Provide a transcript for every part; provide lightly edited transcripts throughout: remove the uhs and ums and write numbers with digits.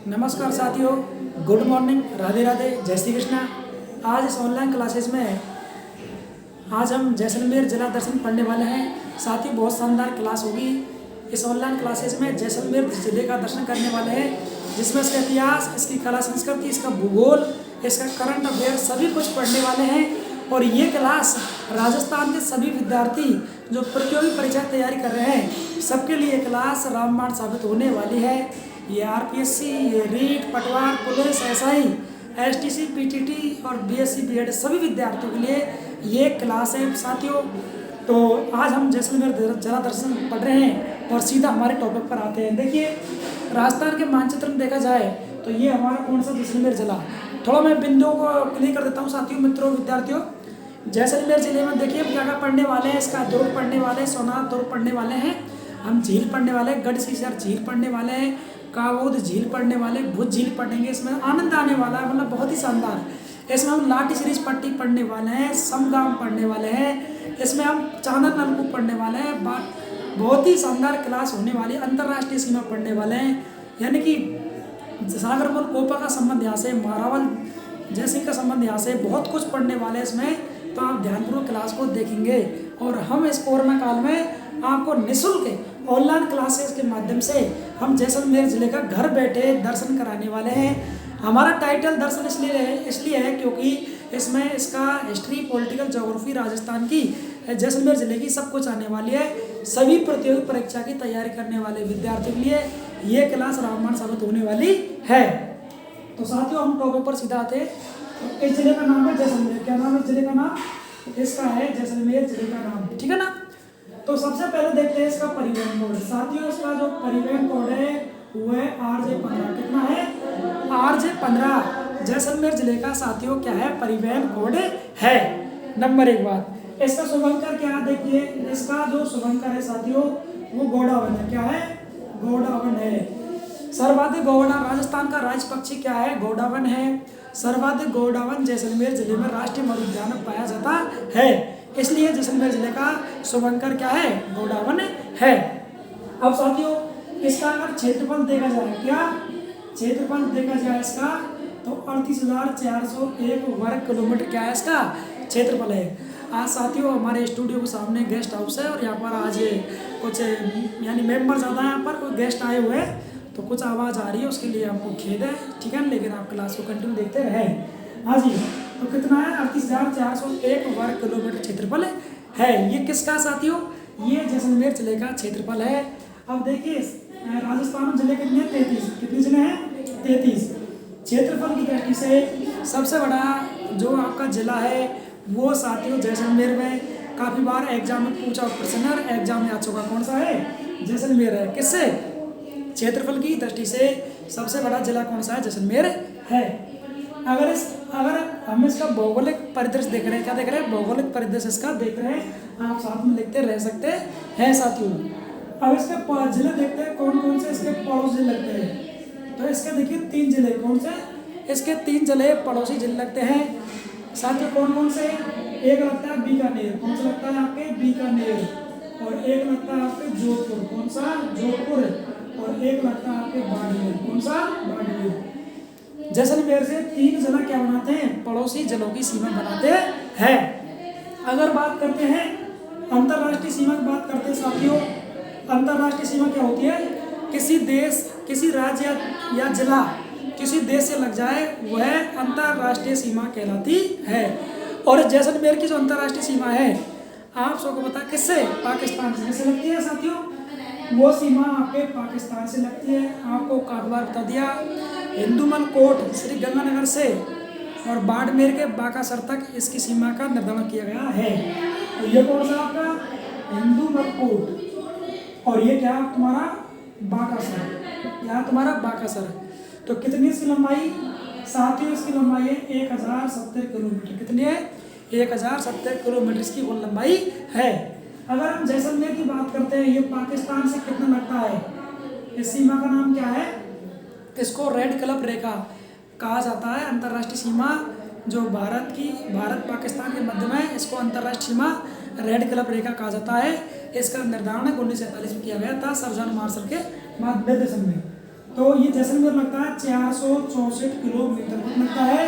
नमस्कार साथियों, good morning, Radhe Radhe, जय श्री कृष्णा। आज इस ऑनलाइन क्लासेस में आज हम जैसलमेर जिला दर्शन पढ़ने वाले हैं। साथियों, बहुत शानदार क्लास होगी। इस ऑनलाइन क्लासेस में जैसलमेर जिले का दर्शन करने वाले हैं, जिसमें इसका इतिहास, इसकी कला संस्कृति, इसका भूगोल, इसका करंट अफेयर सभी कुछ पढ़ने वाले हैं। और ये क्लास राजस्थान के सभी विद्यार्थी जो प्रतियोगी परीक्षा तैयारी कर रहे हैं, सबके लिए क्लास रामबाण साबित होने वाली है। ये आरपीएससी, ये रीट, पटवार, पुलिस, एसआई, एसटीसी, पीटीटी और बीएससी बीएड सभी विद्यार्थियों के लिए ये क्लास है साथियों। तो आज हम जैसलमेर जिला दर्शन पढ़ रहे हैं और सीधा हमारे टॉपिक पर आते हैं। देखिए, राजस्थान के मानचित्र में देखा जाए तो ये हमारा कौन सा जैसलमेर जिला। थोड़ा मैं बिंदुओं को क्लियर कर देता हूँ साथियों, मित्रों, विद्यार्थियों। जैसलमेर जिले में देखिए हम क्या क्या पढ़ने वाले हैं। इसका दुर्ग पढ़ने वाले हैं, सोनार दुर्ग पढ़ने वाले हैं, हम झील पढ़ने वाले हैं, गढ़सीसर झील पढ़ने वाले हैं, कावोद झील पढ़ने वाले, भुज झील पढ़ेंगे। इसमें आनंद आने वाला है, मतलब बहुत ही शानदार। इसमें हम लाठी सीरीज पट्टी पढ़ने वाले हैं, समगाम पढ़ने वाले हैं, इसमें हम चांदर नलकूप पढ़ने वाले हैं। बहुत ही शानदार क्लास होने वाली है। अंतर्राष्ट्रीय सीमा पढ़ने वाले हैं, यानी कि सागरमल कोपा का संबंध यहाँ से, महारावल जयसिंह का संबंध यहाँ से, बहुत कुछ पढ़ने वाले हैं इसमें। तो आप ध्यानपूर्वक क्लास को देखेंगे और हम इस कोरोना काल में आपको निःशुल्क ऑनलाइन क्लासेस के माध्यम से हम जैसलमेर जिले का घर बैठे दर्शन कराने वाले हैं। हमारा टाइटल दर्शन इसलिए है क्योंकि इसमें इसका हिस्ट्री, पॉलिटिकल, ज्योग्राफी, राजस्थान की, जैसलमेर जिले की सब कुछ आने वाली है। सभी प्रतियोगी परीक्षा की तैयारी करने वाले विद्यार्थियों के लिए ये क्लास रामबाण साबित होने वाली है। तो साथियों, हम टॉपिक पर सीधा आते हैं। तो इस जिले का नाम है जैसलमेर। क्या नाम है जिले का नाम? इसका है जैसलमेर जिले का नाम, ठीक है ना। तो सबसे पहले देखते हैं इसका परिवहन कोड। साथियों, इसका जो परिवहन कोड है वो है RJ15। कितना है? RJ15 जैसलमेर जिले का साथियों क्या है? परिवहन कोड है। नंबर एक बात, इसका शुभंकर क्या है? देखिए, इसका जो शुभंकर है साथियों वो गोडावन है। क्या है? गोडावन है। सर्वाधिक गोडावन, राजस्थान का राज्य पक्षी क्या है? गोडावन है। सर्वाधिक गोडावन जैसलमेर जिले में राष्ट्रीय मृग उद्यान में पाया जाता है, इसलिए जैसलमेर जिले का शुभंकर क्या है? गोडावन है। अब साथियों, इसका अगर क्षेत्रफल देखा जाए, क्या क्षेत्रफल देखा जाए इसका, तो 38,401 वर्ग किलोमीटर क्या है इसका क्षेत्रफल है। आज साथियों हमारे स्टूडियो के सामने गेस्ट हाउस है और यहाँ पर आज कुछ यानी मेंबर ज़्यादा हैं, यहाँ पर कोई गेस्ट आए हुए हैं, तो कुछ आवाज़ आ रही है, उसके लिए हमको खेद है, ठीक है, लेकिन आप क्लास को कंटिन्यू देखते रहें। हाँ जी, तो कितना है? 38,401 वर्ग किलोमीटर क्षेत्रफल है। ये किसका साथियों? ये जैसलमेर जिले का क्षेत्रफल है। अब देखिए, राजस्थान जिले कितने हैं? 33। कितने जिले हैं? 33। क्षेत्रफल की दृष्टि से सबसे बड़ा जो आपका जिला है वो साथियों जैसलमेर में काफ़ी बार एग्जाम में पूछा प्रश्न और एग्जाम में आ चुका। कौन सा है? जैसलमेर है। किससे? क्षेत्रफल की दृष्टि से सबसे बड़ा जिला कौन सा है? जैसलमेर है। अगर हम इसका भौगोलिक परिदृश्य देख रहे हैं, क्या देख रहे हैं? भौगोलिक परिदृश्य इसका देख रहे हैं, आप साथ में लिखते रह सकते हैं साथियों। अब इसके जिले देखते हैं कौन कौन से इसके पड़ोसी जिले लगते हैं। तो इसके देखिए 3 जिले। कौन से? इसके 3 जिले पड़ोसी जिले लगते हैं साथियों। कौन कौन से? एक लगता है बीकानेर। कौन सा लगता है आपके? बीकानेर। और एक लगता है आपके जोधपुर। कौन सा? जोधपुर। और एक लगता है आपके बाड़मेर। कौन सा? बाड़मेर। जैसलमेर से 3 जिला क्या बनाते हैं? पड़ोसी जिलों की सीमा बनाते हैं। अगर बात करते हैं अंतर्राष्ट्रीय सीमा की बात करते हैं साथियों। अंतर्राष्ट्रीय सीमा क्या होती है? किसी देश, किसी राज्य या जिला किसी देश से लग जाए वह अंतर्राष्ट्रीय सीमा कहलाती है। और जैसलमेर की जो अंतर्राष्ट्रीय सीमा है आप सबको पता है किससे? पाकिस्तान से लगती है साथियों। वो सीमा आपके पाकिस्तान से लगती है। आपको काफी बार बता दिया, हिंदूमल कोट श्री गंगानगर से और बाड़मेर के बाकासर तक इसकी सीमा का निर्धारण किया गया है। तो ये कौन सा आपका? हिंदूमल कोट। और ये क्या तुम्हारा? बाकासर। यहाँ तुम्हारा बाकासर है। तो कितनी इसकी लंबाई साथियों? इसकी लंबाई है 1070 किलोमीटर। कितनी है? 1070 किलोमीटर इसकी कुल लंबाई है। अगर हम जैसलमेर की बात करते हैं, ये पाकिस्तान से कितना लगता है? इस सीमा का नाम क्या है? इसको रेड क्लब रेखा कहा जाता है। अंतर्राष्ट्रीय सीमा जो भारत पाकिस्तान के मध्य में, इसको अंतर्राष्ट्रीय सीमा रेड क्लब रेखा कहा जाता है। इसका निर्धारण 1947 में किया गया था सर जॉन मार्शल के निर्देशन में। तो ये जैसलमेर लगता है 464 किलोमीटर। कितना लगता है?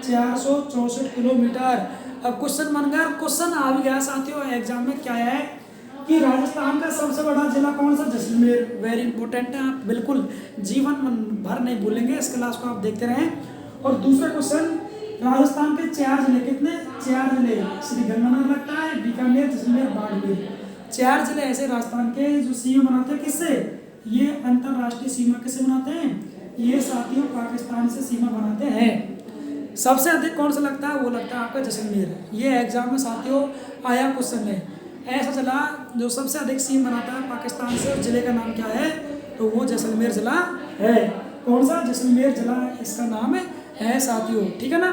464 किलोमीटर। अब क्वेश्चन बन गया, क्वेश्चन आ भी गया साथियों एग्जाम में, क्या है कि राजस्थान का सबसे बड़ा जिला कौन सा? जैसलमेर। वेरी इंपॉर्टेंट है, आप बिल्कुल जीवन भर नहीं भूलेंगे, इस क्लास को आप देखते रहें। और दूसरा क्वेश्चन, राजस्थान के 4 जिले, कितने? 4 जिले, श्री गंगानगर लगता है, बीकानेर, जैसलमेर, बाड़मेर। 4 जिले ऐसे राजस्थान के जो सीमा बनाते हैं, किससे? ये अंतरराष्ट्रीय सीमा किससे बनाते हैं? ये साथियों पाकिस्तान से सीमा बनाते हैं। सबसे अधिक कौन सा लगता है? वो लगता है आपका जैसलमेर। ये एग्जाम में साथियों आया क्वेश्चन है, ऐसा जिला जो सबसे अधिक सीमा बनाता है पाकिस्तान से, और जिले का नाम क्या है? तो वो जैसलमेर जिला है। कौन सा? जैसलमेर जिला इसका नाम है साथियों, ठीक है ना।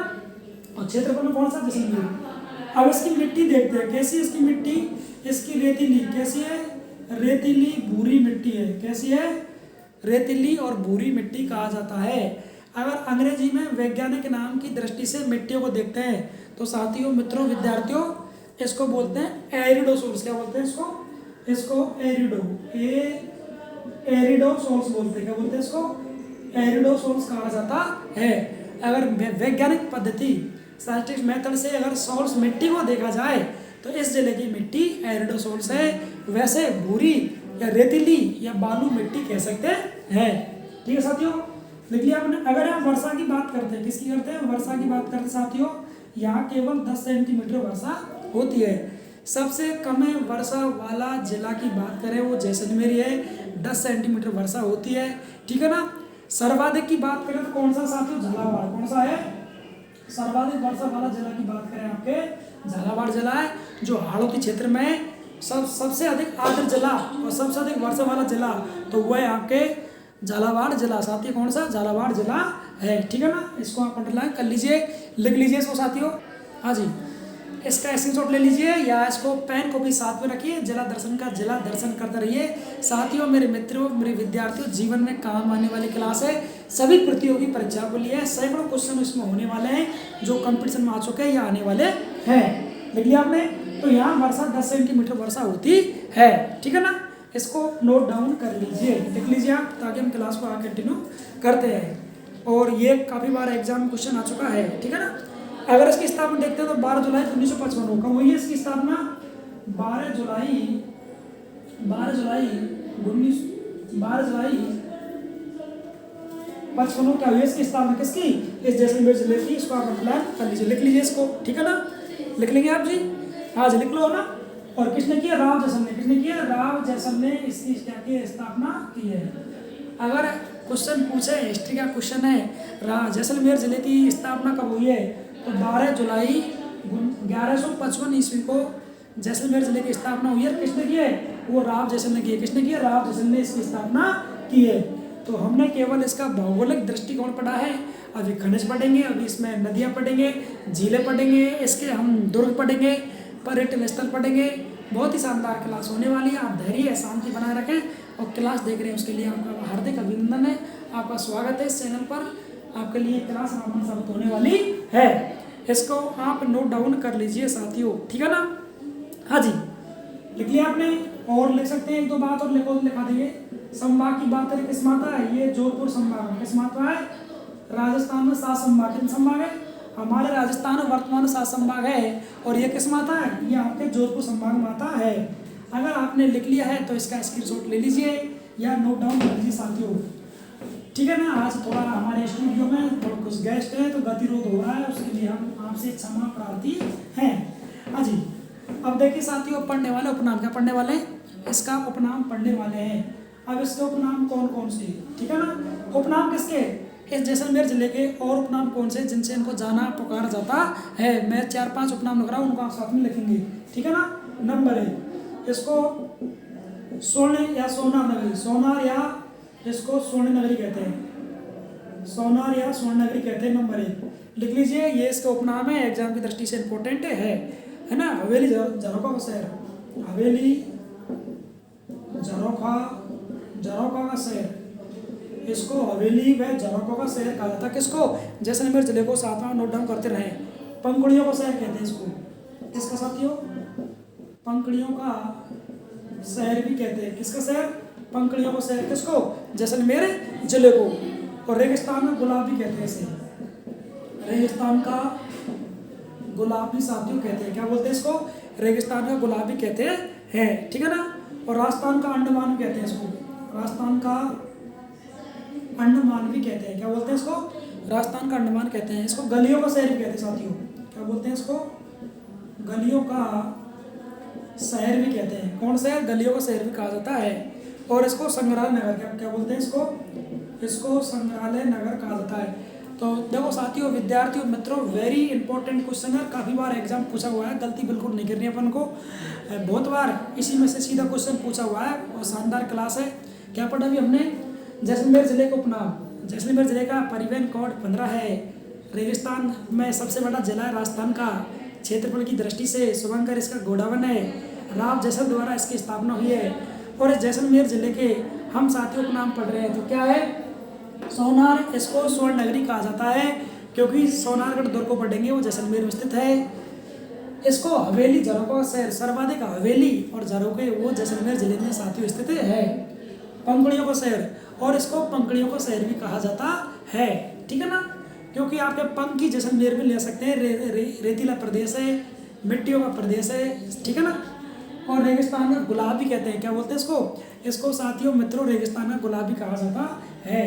और क्षेत्रफल में कौन सा? जैसलमेर। अब इसकी मिट्टी देखते हैं, कैसी इसकी मिट्टी? इसकी रेतीली, कैसी है? रेतीली भूरी मिट्टी है। कैसी है? रेतीली और भूरी मिट्टी कहा जाता है। अगर अंग्रेजी में वैज्ञानिक नाम की दृष्टि से मिट्टियों को देखते हैं तो साथियों, मित्रों, विद्यार्थियों, इसको बोलते हैं एरिडोसोल्स। क्या बोलते हैं इसको? इसको एरिडोसोल्स बोलते हैं। क्या बोलते हैं इसको? एरिडोसोल्स कहा जाता है। अगर वैज्ञानिक पद्धति, साइंटिफिक मेथड से अगर सोल्स मिट्टी को देखा जाए तो इस जिले की मिट्टी एरिडोसोल्स है। वैसे भूरी या रेतीली या बालू मिट्टी कह सकते हैं। ठीक है साथियों, लिख लिया आपने। अगर हम वर्षा की बात करते हैं, किसकी करते हैं? वर्षा की बात करते हैं साथियों, यहाँ केवल 10 सेंटीमीटर वर्षा होती है। सबसे कम वर्षा वाला जिला की बात करें वो जैसलमेर है, 10 सेंटीमीटर वर्षा होती है, ठीक है ना। सर्वाधिक की बात करें तो कौन सा साथियों? झालावाड़। कौन सा है? सर्वाधिक वर्षा वाला जिला की बात करें आपके झालावाड़ जिला है, जो हाड़ौती क्षेत्र में सबसे अधिक आर्द्र जिला और सबसे अधिक वर्षा वाला जिला, तो वो है आपके झालावाड़ जिला। साथियों कौन सा? झालावाड़ जिला है, ठीक है ना। इसको आप अंडरलाइन कर लीजिए, लिख लीजिए इसको साथियों। हाँ जी, इसका स्क्रीनशॉट ले लीजिए या इसको पेन को भी साथ में रखिए। जिला दर्शन करते रहिए साथियों। मेरे मित्रों, मेरे विद्यार्थियों, जीवन में काम आने वाली क्लास है। सभी प्रतियोगी परीक्षा को लिए सैकड़ों क्वेश्चन इसमें होने वाले हैं, जो कंपटीशन में आ चुके हैं या आने वाले हैं। लिख लिया आपने? तो यहाँ वर्षा 10 सेंटीमीटर वर्षा होती है, ठीक है ना। इसको नोट डाउन कर लीजिए, लिख लीजिए आप, ताकि हम क्लास को आगे कंटिन्यू करते हैं। और ये काफ़ी बार एग्जाम में क्वेश्चन आ चुका है, ठीक है ना। अगर इसकी स्थापना देखते हैं तो 12 जुलाई 1955 होगा, वही है इसकी स्थापना। 12 जुलाई 55 क्या हुई इसकी स्थापना? किसकी? इस जैसलमेर जिले की। इसको आप प्लान कर लीजिए, लिख लीजिए इसको, ठीक है ना। लिख लेंगे आप जी? हाँ जी, लिख लो ना। और किसने किया? राव जैसल ने। किसने किया? राव जैसल ने इसकी क्या की स्थापना की है। अगर क्वेश्चन पूछे, हिस्ट्री का क्वेश्चन है, जैसलमेर जिले की स्थापना कब हुई है, तो 12 जुलाई 1155 ईस्वी को जैसलमेर जिले की स्थापना हुई है। किसने की है? वो राव जैसल ने की है। किसने किया? राव जैसल ने इसकी स्थापना की है। तो हमने केवल इसका भौगोलिक दृष्टिकोण पढ़ा है, अभी खनिज पढ़ेंगे, अभी इसमें नदियाँ पढ़ेंगे, झीलें पढ़ेंगे, इसके हम दुर्ग पढ़ेंगे, पर्यटन स्थल पढ़ेंगे। बहुत ही शानदार क्लास होने वाली है। आप धैर्य शांति बनाए रखें और क्लास देख रहे हैं उसके लिए आपका हार्दिक अभिनंदन है, आपका स्वागत है इस चैनल पर। आपके लिए क्लास आसान साबित होने वाली है। इसको आप नोट डाउन कर लीजिए साथियों, ठीक है ना। हाँ जी, लिख लिया आपने? और लिख सकते हैं, एक दो बात और लिखा देंगे। संभाग की बात करें, किस माता है? ये जोधपुर संभाग में। किस माता है? राजस्थान में 7 संभाग। कितने संभाग है हमारे राजस्थान में? वर्तमान में 7 संभाग है। और ये किस माता है? ये आपके जोधपुर संभाग माता है। अगर आपने लिख लिया है तो इसका स्क्रीनशॉट ले लीजिए या नोट डाउन कर लीजिए साथियों, ठीक है ना। आज थोड़ा हमारे स्टूडियो में थोड़ा कुछ गेस्ट है तो गतिरोध हो रहा है, उसके लिए हम आपसे क्षमा प्रार्थी हैं। हाँ जी, अब देखिए साथियों, पढ़ने वाले उपनाम क्या पढ़ने वाले हैं? इसका उपनाम पढ़ने वाले हैं। अब इसके उपनाम कौन कौन से, ठीक है ना। उपनाम किसके? इस जैसलमेर जिले के। और उपनाम कौन से जिनसे इनको जाना पुकारा जाता है? मैं 4-5 उपनाम लिख रहा हूँ, उनको आप साथ में लिखेंगे, ठीक है ना। नंबर 1, इसको स्वर्ण या सोना नगरी, सोनार या इसको स्वर्ण नगरी कहते हैं, सोनार या स्वर्ण नगरी कहते हैं। नंबर 1 लिख लीजिए, ये इसका उपनाम है, एग्जाम की दृष्टि से इंपॉर्टेंट है ना। हवेली झरोखा का शहर, हवेली झरोखा का शहर, इसको हवेली व झरोखा का शहर कहा जाता है। किसको? जैसलमेर जिले को। साथ में नोट डाउन करते रहे। पंखुड़ियों का शहर कहते हैं इसको। किसका साथियों? पंखुड़ियों का शहर भी कहते हैं। किसका शहर? पंखुड़ियों का शहर। किसको? जैसलमेर जिले को। और रेगिस्तान का गुलाब भी कहते हैं इसे, रेगिस्तान का गुलाब भी साथियों कहते हैं। क्या बोलते हैं इसको? रेगिस्तान का गुलाब भी कहते हैं, ठीक है ना। और राजस्थान का अंडमान भी कहते हैं इसको, राजस्थान का अंडमान भी कहते हैं। क्या बोलते हैं इसको? राजस्थान का अंडमान कहते हैं। इसको गलियों का शहर भी कहते हैं साथियों। क्या बोलते हैं इसको? गलियों का शहर भी कहते हैं। कौन सा है? गलियों का शहर भी कहा जाता है। और इसको संग्रहालय नगर, क्या बोलते हैं इसको? इसको संग्रहालय नगर कहा जाता है। तो देखो साथियों, विद्यार्थियों, मित्रों, वेरी इंपॉर्टेंट क्वेश्चन है, काफ़ी बार एग्जाम पूछा हुआ है, गलती बिल्कुल नहीं करनी अपन को। बहुत बार इसी में से सीधा क्वेश्चन पूछा हुआ है और शानदार क्लास है। क्या पढ़ा अभी हमने? जैसलमेर जिले का उपनाम, जैसलमेर जिले का परिवहन कोड 15 है। रेगिस्तान में सबसे बड़ा जिला है राजस्थान का, क्षेत्रफल की दृष्टि से शुभंकर इसका गोडावन है। राव जैसल द्वारा इसकी स्थापना हुई है। और इस जैसलमेर जिले के हम साथियों उपनाम पढ़ रहे हैं, तो क्या है? सोनार, इसको स्वर्ण नगरी कहा जाता है क्योंकि सोनारगढ़ दुर्ग को पढ़ेंगे, वो जैसलमेर में स्थित है। इसको हवेली, झरोखों का शहर, सर्वाधिक हवेली और झरोखे वो जैसलमेर जिले में साथियों स्थित है। पंखुड़ियों का शहर, और इसको पंखुड़ियों का शहर भी कहा जाता है, ठीक है ना, क्योंकि आपके पंख की जैसलमेर भी ले सकते हैं। रेतीला प्रदेश है, मिट्टियों का प्रदेश है, ठीक है ना। और रेगिस्तान का गुलाब भी कहते हैं। क्या बोलते हैं इसको? इसको साथियों मित्रों रेगिस्तान का गुलाब भी कहा जाता है।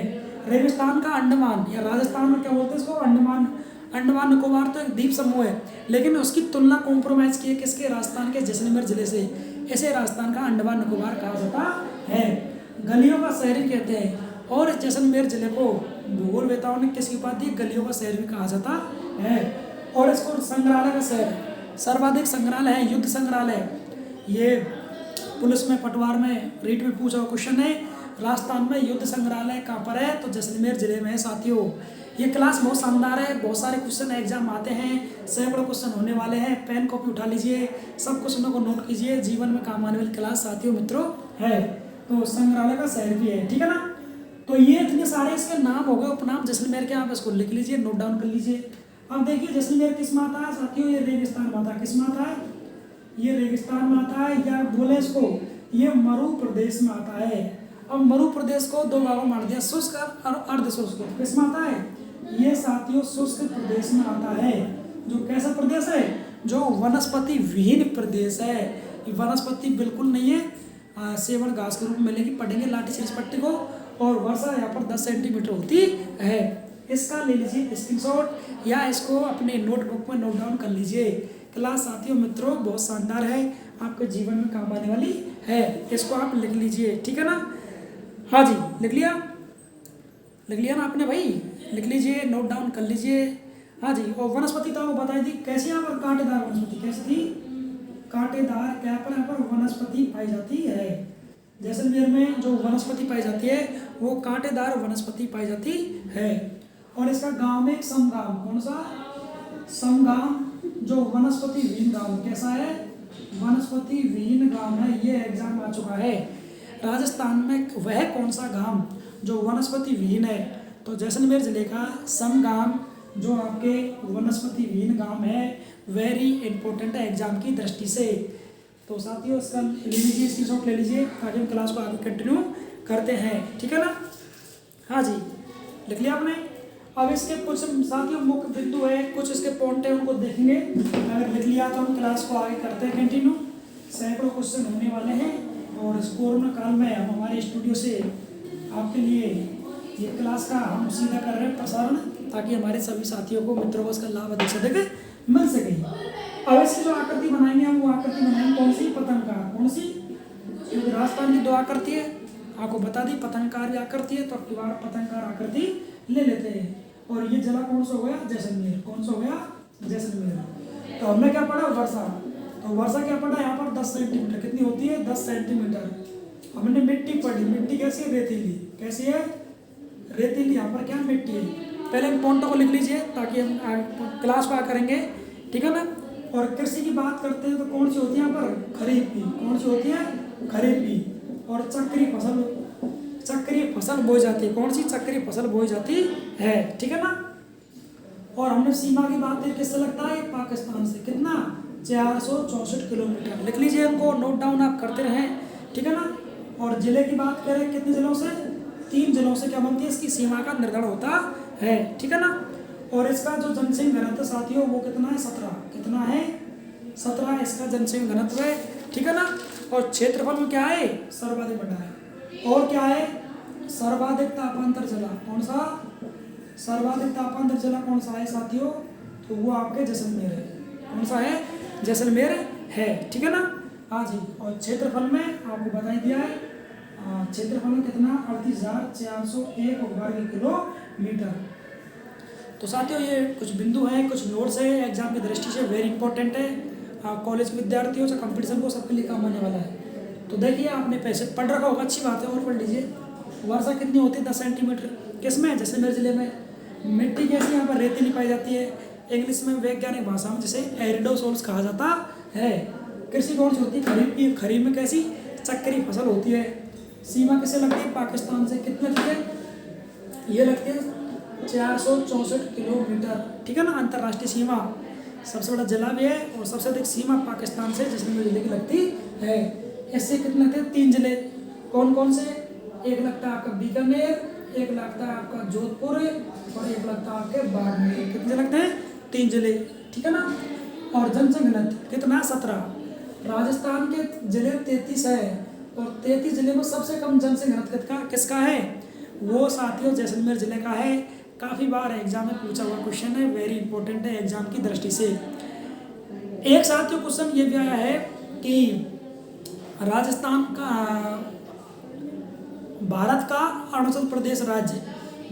रेगिस्तान का अंडमान या राजस्थान में क्या बोलते हैं इसको? अंडमान। अंडमान निकोबार तो एक द्वीप समूह है, लेकिन उसकी तुलना कॉम्प्रोमाइज की है किसके? राजस्थान के जैसलमेर जिले से। इसे राजस्थान का अंडमान निकोबार कहा जाता है। गलियों का शहर कहते हैं। और जैसलमेर जिले को भूगोलवेताओं ने किसकी उपाधि? गलियों का शहर भी कहा जाता है। और इसको संग्रहालय का शहर, सर्वाधिक संग्रहालय है, युद्ध संग्रहालय। ये पुलिस में, पटवार में, रीट में पूछा हुआ क्वेश्चन है। राजस्थान में युद्ध संग्रहालय कहाँ पर है? तो जैसलमेर जिले में है साथियों। ये क्लास बहुत शानदार है, बहुत सारे क्वेश्चन एग्जाम आते हैं, सैकड़ों क्वेश्चन होने वाले हैं। पेन कॉपी उठा लीजिए, सब क्वेश्चनों को नोट कीजिए, जीवन में काम आने वाली क्लास साथियों मित्रों है। तो संग्रहालय का शहर भी है, ठीक है ना। तो ये इतने सारे इसके नाम हो गए, उपनाम जैसलमेर के, आप इसको लिख लीजिए, नोट डाउन कर लीजिए। अब देखिए जैसलमेर किस में आता है साथियों? ये रेगिस्तान में आता है। किस में आता है? ये रेगिस्तान में आता है, या बोले इसको ये मरु प्रदेश में आता है। अब मरु प्रदेश को दो भागों में बांट दिया, शुष्क और अर्धशुष्क। किस में आता है? ये साथियों शुष्क प्रदेश में आता है। जो कैसा प्रदेश है? जो वनस्पति विहीन प्रदेश है। ये वनस्पति बिल्कुल नहीं है, सेवन घास के रूप में मिलेगी, पढ़ेंगे लाठी शीर्ष पट्टी को। और वर्षा यहाँ पर 10 सेंटीमीटर होती है। इसका ले लीजिए स्क्रीनशॉट, या इसको अपने नोटबुक में नोट डाउन कर लीजिए। क्लास साथियों मित्रों बहुत शानदार है, आपके जीवन में काम आने वाली है। इसको आप लिख लीजिए, ठीक है ना। हाँ जी, लिख लिया? लिख लिया ना आपने भाई? लिख लीजिए, नोट डाउन कर लीजिए। हाँ जी। और वनस्पति था वो बताई थी कैसी? यहाँ पर कांटेदार वनस्पति कैसी थी? कांटेदार क्या पर यहाँ पर वनस्पति पाई जाती है। जैसलमेर में जो वनस्पति पाई जाती है वो कांटेदार वनस्पति पाई जाती है। और इसका गांव में एक समगाम, कौन सा? समगाम, जो वनस्पति विहीन गांव। कैसा है? वनस्पति विहीन गांव है। ये एग्जाम आ चुका है। राजस्थान में वह कौन सा गांव जो वनस्पति विहीन है? तो जैसलमेर जिले का समगाम जो आपके वनस्पति विहीन गांव है, वेरी इंपॉर्टेंट है एग्जाम की दृष्टि से। तो साथियों इसका ले लीजिए, स्क्रीनशॉट ले लीजिए, ताकि हम क्लास को आगे कंटिन्यू करते हैं, ठीक है ना। हाँ जी, लिख लिया आपने? अब इसके कुछ साथियों मुख्य बिंदु है, कुछ इसके पॉइंट है, उनको देखेंगे। अगर लिख लिया तो हम क्लास को आगे करते हैं कंटिन्यू। सैकड़ों क्वेश्चन होने वाले हैं, और इस कोरोना काल में हम हमारे स्टूडियो से आपके लिए ये क्लास का हम सीधा कर रहे हैं प्रसारण, ताकि हमारे सभी साथियों को, मित्रों को इसका लाभ अधिक से अधिक मिल सके। अब इसकी जो आकृति बनाएंगे हम, वो आकृति बनाएंगे कौन सी? पतंगकार। कौन सी? क्योंकि राजस्थान की दो आकृति है, आपको बता दी, पतंगकार आकृति है, तो अब की बार पतंगकार आकृति ले लेते हैं। और ये जिला कौन सा हो गया? जैसलमेर। कौन सा हो गया? जैसलमेर। तो हमने क्या पढ़ा? वर्षा। तो वर्षा क्या पढ़ा यहाँ पर? 10 सेंटीमीटर। कितनी होती है? 10 सेंटीमीटर। हमने मिट्टी पढ़ी, मिट्टी कैसी है? रेतीली। कैसी है? रेतीली। यहाँ पर क्या मिट्टी है? पहले इन पॉइंटों को लिख लीजिए, ताकि हम क्लास को करेंगे, ठीक है ना। और कृषि की बात करते हैं तो कौन सी होती है यहाँ पर? खरीफ की। कौन सी होती है? खरीफ की। और चक्रीय फसल बोई जाती है। कौन सी? चक्रीय फसल बोई जाती है, ठीक है ना। और हमने सीमा की बात की, किससे लगता है? पाकिस्तान से। कितना? 464 किलोमीटर। लिख लीजिए इनको, नोट डाउन आप करते रहें, ठीक है ना। और जिले की बात करें, कितने जिलों से? 3 जिलों से क्या बनती है, इसकी सीमा का निर्धारण होता है, ठीक है ना। और इसका जो जनसंख्या घनत्व साथियों वो कितना है, 17, कितना है, 17 इसका जनसंख्या घनत्व है, ठीक है ना। और क्षेत्रफल में क्या है, सर्वाधिक बड़ा है। और क्या है, सर्वाधिक तापांतर जिला कौन सा, सर्वाधिक तापांतर जिला कौन सा है साथियों, तो वो आपके जैसलमेर है। कौन सा है, जैसलमेर है, ठीक है ना। हाँ जी। और क्षेत्रफल में आपको बता ही दिया है, क्षेत्रफल में कितना, 38,401 वर्ग किलोमीटर। तो साथियों ये कुछ बिंदु हैं, कुछ नोट्स है, एग्जाम की दृष्टि से वेरी इंपॉर्टेंट है, कॉलेज विद्यार्थियों से कंपटीशन को सबके लिए काम आने वाला है। तो देखिए आपने पैसे पढ़ रखा होगा, अच्छी बात है, और पढ़ लीजिए। वर्षा कितनी होती है, 10 सेंटीमीटर, किसमें, जैसलमेर जिले में। मिट्टी कैसी, यहाँ पर रेती नहीं पाई जाती है, इंग्लिश में वैज्ञानिक भाषा में जिसे एरिडोसोल्स कहा जाता है। कृषि कौन सी होती है, खरीफ की, खरीफ में कैसी, चक्करी फसल होती है। सीमा किससे लगती है, पाकिस्तान से, कितने लगती है, ये लगती है 464 किलोमीटर, ठीक है ना। अंतर्राष्ट्रीय सीमा, सबसे बड़ा जिला भी है और सबसे अधिक सीमा पाकिस्तान से जैसलमेर जिले की लगती है। इससे कितने लगते हैं, 3 जिले, कौन कौन से, एक लगता है आपका बीकानेर, एक लगता है आपका जोधपुर और एक लगता है आपके बाड़मेर। कितने लगते हैं, 3 जिले, ठीक है ना। और जनसंख्या घनत्व कितना, 17। राजस्थान के जिले 33 है और 33 जिले में सबसे कम जनसंख्या घनत्व किसका है, वो साथियों जैसलमेर जिले का है। काफ़ी बार एग्जाम में पूछा हुआ क्वेश्चन है, वेरी इंपॉर्टेंट है एग्जाम की दृष्टि से। एक साथियों क्वेश्चन ये भी आया है कि राजस्थान का, भारत का अरुणाचल प्रदेश राज्य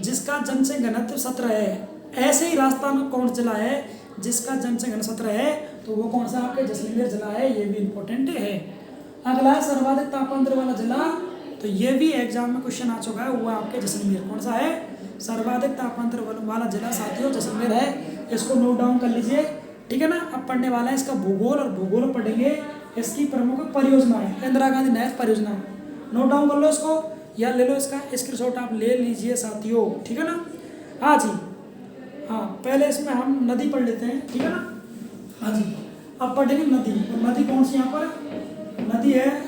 जिसका जनसंख्या घनत्व 17 है, ऐसे ही राजस्थान में कौन जिला है जिसका जनसंख्या घनत्व 17 है, तो वो कौन सा आपके जैसलमेर जिला है, ये भी इंपॉर्टेंट है। अगला है सर्वाधिक तापांतर वाला जिला, तो ये भी एग्जाम में क्वेश्चन आ चुका है, वो आपके जैसलमेर, कौन सा है, सर्वाधिक तापांतर वाला जिला साथियों जैसलमेर है। इसको नोट डाउन कर लीजिए, ठीक है ना। अब पढ़ने वाला है इसका भूगोल, और भूगोल पढ़ेंगे इसकी प्रमुख परियोजनाएं, इंदिरा गांधी नहर परियोजना, नोट डाउन कर लो इसको या ले लो इसका स्क्रीनशॉट आप ले लीजिए साथियों, ठीक है ना। हाँ जी, हाँ पहले इसमें हम नदी पढ़ लेते हैं, ठीक है ना। हाँ जी, अब पढ़ेंगे नदी। और नदी कौन सी, यहाँ पर नदी है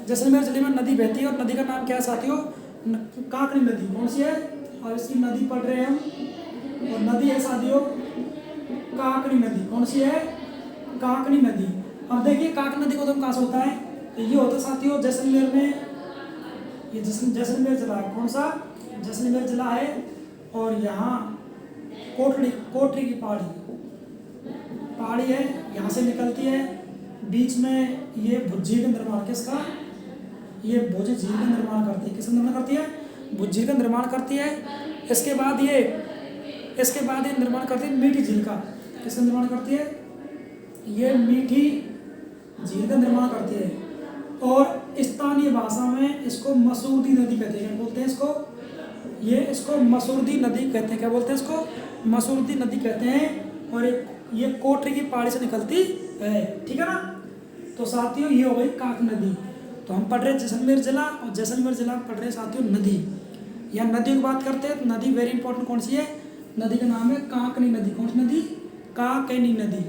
जैसलमेर जिले में, नदी बहती है और नदी का नाम क्या है साथियों, काकनी नदी, कौन सी है, और इसकी नदी पढ़ रहे हैं हम, और नदी है साथियों काकनी नदी, कौन सी है, काकनी नदी। अब देखिए काकनी नदी को तो कहाँ से होता है, तो ये होता है साथियों जैसलमेर में, ये जैसलमेर जिला है, कौन सा, जैसलमेर जिला है। और यहाँ कोटरी की पहाड़ी है, यहाँ से निकलती है, बीच में ये भुज का निर्माण, किसका, ये भुज झील का निर्माण करती है, किसका निर्माण करती है, भुज झील का निर्माण करती है। इसके बाद ये निर्माण करती है मीठी झील का, किसका निर्माण करती है, ये मीठी झील का निर्माण करती है। और स्थानीय भाषा में इसको मसूरदी नदी कहते हैं, क्या बोलते हैं इसको, ये इसको मसूरदी नदी कहते हैं, क्या बोलते हैं इसको, मसूरदी नदी कहते हैं। और ये कोटरी की पहाड़ी से निकलती है, ठीक है ना। तो साथियों ये हो गई काक नदी। तो हम पढ़ रहे जैसलमेर जिला, और जैसलमेर जिला में पढ़ रहे साथियों नदी। यहाँ नदी की बात करते हैं तो नदी वेरी इंपॉर्टेंट कौन सी है, नदी का नाम है काकनी नदी, कौन सी नदी, काकनी नदी।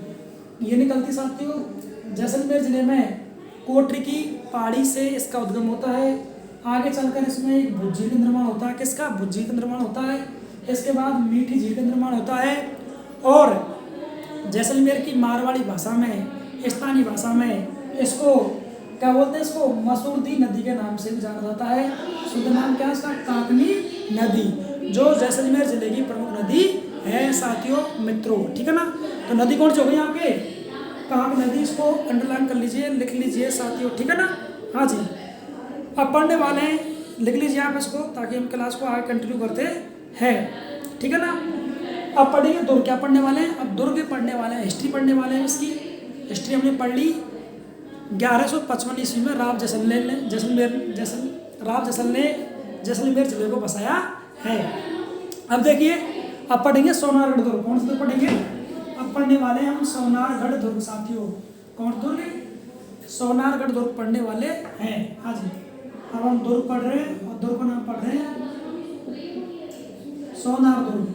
ये निकलती साथियों जैसलमेर जिले में कोटरी की पहाड़ी से इसका उद्गम होता है। आगे चलकर इसमें एक भुज झील का निर्माण होता है, किसका, भुज झील का निर्माण होता है। इसके बाद मीठी झील का निर्माण होता है। और जैसलमेर की मारवाड़ी भाषा में, स्थानीय भाषा में इसको क्या बोलते हैं, इसको मसूरदी नदी के नाम से भी जाना जाता है। शुद्ध नाम क्या है इसका, काकनी नदी, जो जैसलमेर जिले की प्रमुख नदी है साथियों मित्रों, ठीक है ना। तो नदी कौन सी हो गई आपके, काक नदी, इसको अंडरलाइन कर लीजिए, लिख लीजिए साथियों, ठीक है ना। हाँ जी, अब पढ़ने वाले हैं, लिख लीजिए आप इसको ताकि हम क्लास को आगे कंटिन्यू करते हैं, ठीक है ना। अब पढ़ेंगे दुर्ग, क्या पढ़ने वाले हैं, अब दुर्ग पढ़ने वाले हैं, हिस्ट्री पढ़ने वाले हैं। इसकी हिस्ट्री हमने पढ़ ली। 1155 ईस्वी में राव जैसल ने जैसलमेर जिले को बसाया है। अब देखिए, अब पढ़ेंगे सोनारगढ़ दुर्ग, कौन सा दुर्ग पढ़ेंगे, अब पढ़ने वाले हैं हम सोनारगढ़ दुर्ग साथियों, कौन दुर्ग, सोनारगढ़ दुर्ग पढ़ने वाले हैं। हाँ जी, अब हम दुर्ग पढ़ रहे हैं और दुर्ग का नाम पढ़ रहे हैं सोनार दुर्ग।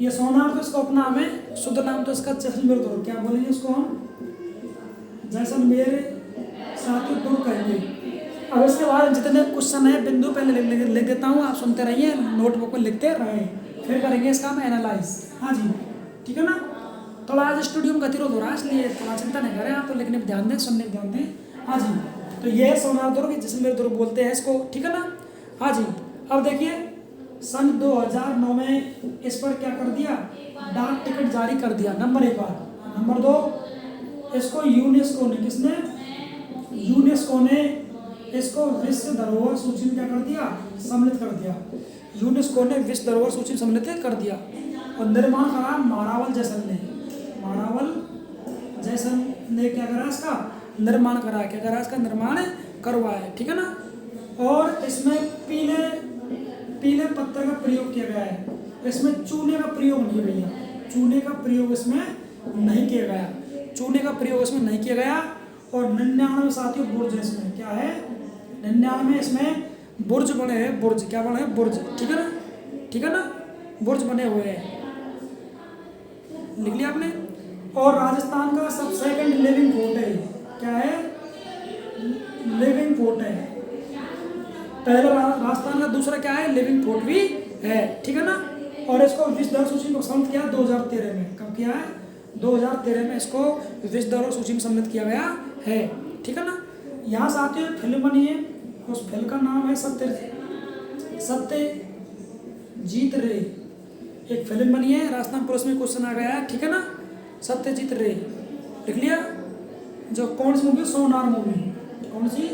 ये सोनार तो इसका उपनाम है, शुद्ध नाम तो इसका जैसलमेर दुर्ग, क्या बोलेंगे इसको हम, जैसलमेर साथियों दुर्ग कहेंगे। अब इसके बाद जितने क्वेश्चन है बिंदु पहले लिख देता हूँ, आप सुनते रहिए, नोटबुक में लिखते रहें, फिर करेंगे इसका हम एनालाइज। हाँ जी, ठीक है ना। थोड़ा आज स्टूडियो में गतिरोध हो रहा है, इसलिए थोड़ा चिंता नहीं करें आप, तो लिखने पर ध्यान दें, सुनने पर ध्यान दें। हाँ जी, तो ये है सोनार दुर्ग, जैसलमेर दुर्ग बोलते हैं इसको, ठीक है ना। हाँ जी, अब देखिए सन 2009 में इस पर क्या कर दिया, डाक टिकट जारी कर दिया, नंबर 1 बात। नंबर 2, इसको यूनेस्को ने, किसने, यूनेस्को ने इसको विश्व धरोहर सूची में क्या कर दिया, सम्मिलित कर दिया। यूनेस्को ने विश्व धरोहर सूची में सम्मिलित कर दिया। और निर्माण करा महारावल जैसल ने, महारावल जैसल ने क्या करा, इसका निर्माण करा, क्या करा, इसका निर्माण करवाया, ठीक है ना। और इसमें पीले पत्थर का प्रयोग किया गया है, इसमें चूने का प्रयोग नहीं भैया, चूने का प्रयोग इसमें नहीं किया गया, चूने का प्रयोग इसमें नहीं किया गया। और 99 साथियों बुर्ज इसमें क्या है, 99 इसमें बुर्ज बने हैं, बुर्ज क्या बने हैं, बुर्ज, ठीक है ना, ठीक है ना, बुर्ज बने हुए हैं, लिख लिया आपने। और राजस्थान का सब सेकंड लिविंग फोर्ट है, क्या है, लिविंग फोर्ट है। पहला राजस्थान का, दूसरा क्या है, लिविंग फोर्ट भी है, ठीक है ना। और इसको विश्व धरोहर सूची में सम्मिलित किया 2013 में, कब किया है, 2013 में इसको विश्व धरोहर सूची में सम्मिलित किया गया है, ठीक है ना। यहाँ साथियों फिल्म बनी है, उस फिल्म का नाम है सत्यजीत रे, एक फिल्म बनी है, राजस्थान पुलिस में क्वेश्चन आ गया है, ठीक है ना, सत्यजीत रे, लिख लिया। जो कौन सी मूवी, सोनार मूवी, कौन सी,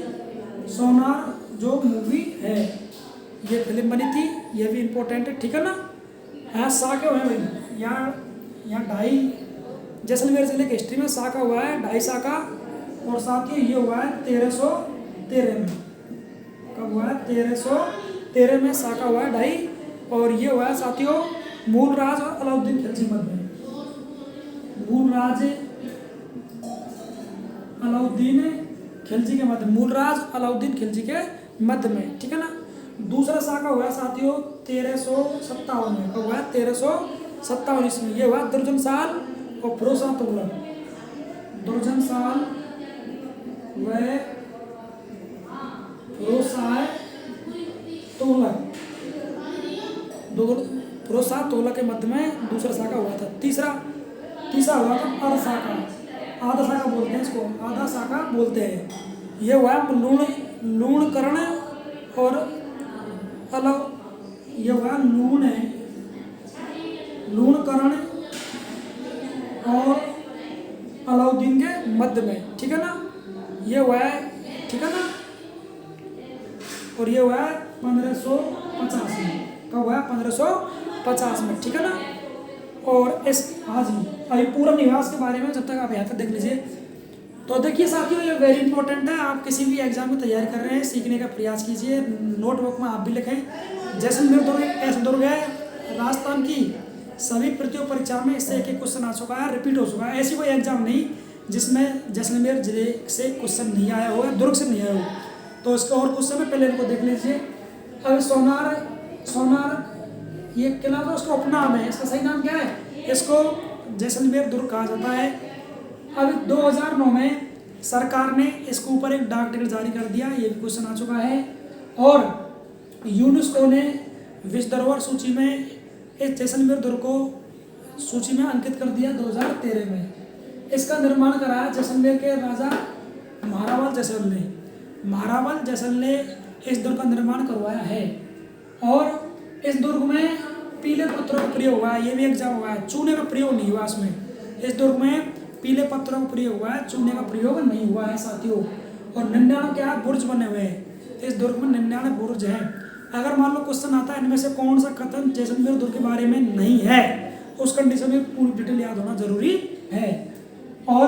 सोनार जो मूवी है, ये फिल्म बनी थी, ये भी इम्पोर्टेंट है, ठीक है ना। यहाँ साके हुए हैं भाई, यहाँ 2.5 जैसलमेर जिले की हिस्ट्री में साका हुआ है, 2.5 साका। और साथ ही ये हुआ है 1313 में, कब हुआ है, 1313 में साका हुआ है 2.5। और ये हुआ है साथियों मूलराज और अलाउद्दीन खिलजी मध्य में, मूलराज अलाउद्दीन खिलजी के मध्य, मूलराज अलाउद्दीन खिलजी के मध्य में, ठीक है ना। दूसरा साका हुआ है साथियों 1357 में, कब हुआ है, 1357 ईस्वी। ये हुआ दुर्जन साल और फिरोज शाह तुगलक, दुर्जन साल व फिरोज शाह तुगलक, फिरोज शाह तुगलक के मध्य में दूसरा साका हुआ था। तीसरा हुआ था अर्ध साका, आधा साका बोलते हैं इसको, आधा साका बोलते हैं। ये हुआ लूणकरण और ये हुआ लूणकरण और अलाउद्दीन के मध्य में, ठीक है ना। ये हुआ है, ठीक है ना। और ये हुआ है 1550 में, कब हुआ है, 1550 में, ठीक है ना। और इस, हाँ जी, अभी पूरा निवास के बारे में जब तक आप यहाँ तक देख लीजिए। तो देखिए साथियों ये वेरी इंपॉर्टेंट है, आप किसी भी एग्जाम की तैयारी कर रहे हैं, सीखने का प्रयास कीजिए, नोटबुक में आप भी लिखें। जैसलमेर दुर्ग ऐसा दुर्ग है, राजस्थान की सभी प्रतियोगी परीक्षा में इससे एक क्वेश्चन आ चुका है, रिपीट हो चुका है। ऐसी कोई एग्जाम नहीं जिसमें जैसलमेर जिले से क्वेश्चन नहीं आया हो, दुर्ग से नहीं आया हो। तो इसका और क्वेश्चन है, पहले इनको देख लीजिए। अब सोनार ये किला तो उसका उपनाम है, इसका सही नाम क्या है, इसको जैसलमेर दुर्ग कहा जाता है। अब 2009 में सरकार ने इसके ऊपर एक डाक टिकट जारी कर दिया, ये भी क्वेश्चन आ चुका है। और यूनेस्को ने विश्व धरोहर सूची में इस जैसलमेर दुर्ग को सूची में अंकित कर दिया 2013 में। इसका निर्माण कराया जैसलमेर के राजा महारावल जैसल ने, महारावल जैसल ने इस दुर्ग का निर्माण करवाया है। और इस दुर्ग में पीले पत्थरों का प्रयोग हुआ है, ये भी एग्जाम हुआ है, चूने का प्रयोग नहीं हुआ इसमें। इस दुर्ग में पीले पत्थरों का प्रयोग हुआ है, चूने का प्रयोग नहीं हुआ है साथियों। और 99 क्या बुर्ज बने हुए हैं, इस दुर्ग में 99 बुर्ज हैं। अगर मान लो क्वेश्चन आता है इनमें से कौन सा कथन जैसलमेर दुर्ग के बारे में नहीं है, उस कंडीशन में पूरी डिटेल याद होना जरूरी है। और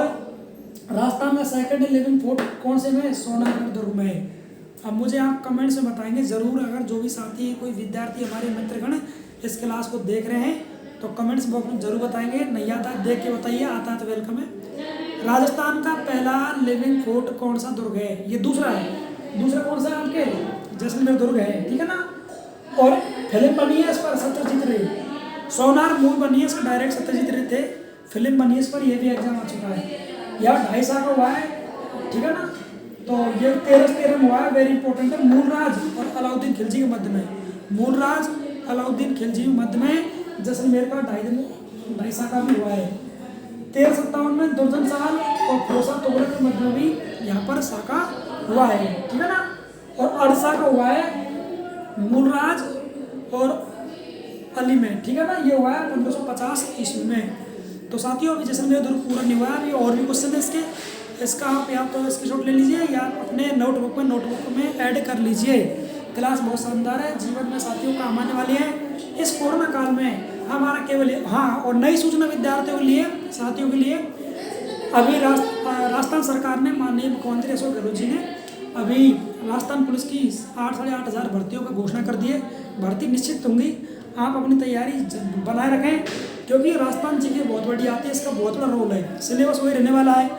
राजस्थान का सेकंड लिविंग फोर्ट कौन से में, सोनागढ़ दुर्ग में है। अब मुझे आप कमेंट्स में बताएंगे ज़रूर, अगर जो भी साथी कोई विद्यार्थी हमारे मित्रगण इस क्लास को देख रहे हैं तो कमेंट्स बॉक्स में जरूर बताएंगे। नहीं आता देख के बताइए, आता है तो वेलकम है। राजस्थान का पहला लिविंग फोर्ट कौन सा दुर्ग है, ये दूसरा है। दूसरा कौन सा है आपके, जैसलमेर दुर्ग है, ठीक है ना। और फिल्म बनी है इस पर सत्यजीत रे, सोनार मूल बनी है इसका, डायरेक्ट सत्यजीत रे थे, फिल्म बनी है इस पर, यह भी एग्जाम आ चुका है। यह 2.5 साल का हुआ है, ठीक है ना। तो ये 1313 में हुआ है, वेरी इंपॉर्टेंट है। मूलराज और अलाउद्दीन खिलजी के मध्य में, मूलराज अलाउद्दीन खिलजी के मध्य में जैसलमेर का ढाई साका भी हुआ है। 1357 में दुर्जन साल और खोसा तुगलक के मध्य में भी यहाँ पर साका हुआ है, ठीक है ना। और अरसा का हुआ है मूलराज और अली में, ठीक है ना। ये हुआ है 1550 ईस्वी में। तो साथियों अभी जैसलमेर दुर्ग पूरा नहीं हुआ है, अभी और भी क्वेश्चन है इसका आप या तो स्क्रीनशॉट ले लीजिए या अपने नोटबुक में ऐड कर लीजिए। क्लास बहुत शानदार है, जीवन में साथियों काम आने वाली है। इस कोरोना काल में हमारा केवल और नई सूचना विद्यार्थियों के लिए, साथियों के लिए अभी राजस्थान सरकार ने, माननीय मुख्यमंत्री अशोक गहलोत जी ने अभी राजस्थान पुलिस की 8,500 भर्तियों का घोषणा कर दी है। भर्ती निश्चित होंगी, आप अपनी तैयारी बनाए रखें, क्योंकि राजस्थान जी की बहुत बड़ी आती है, इसका बहुत बड़ा रोल है। सिलेबस वही रहने वाला है,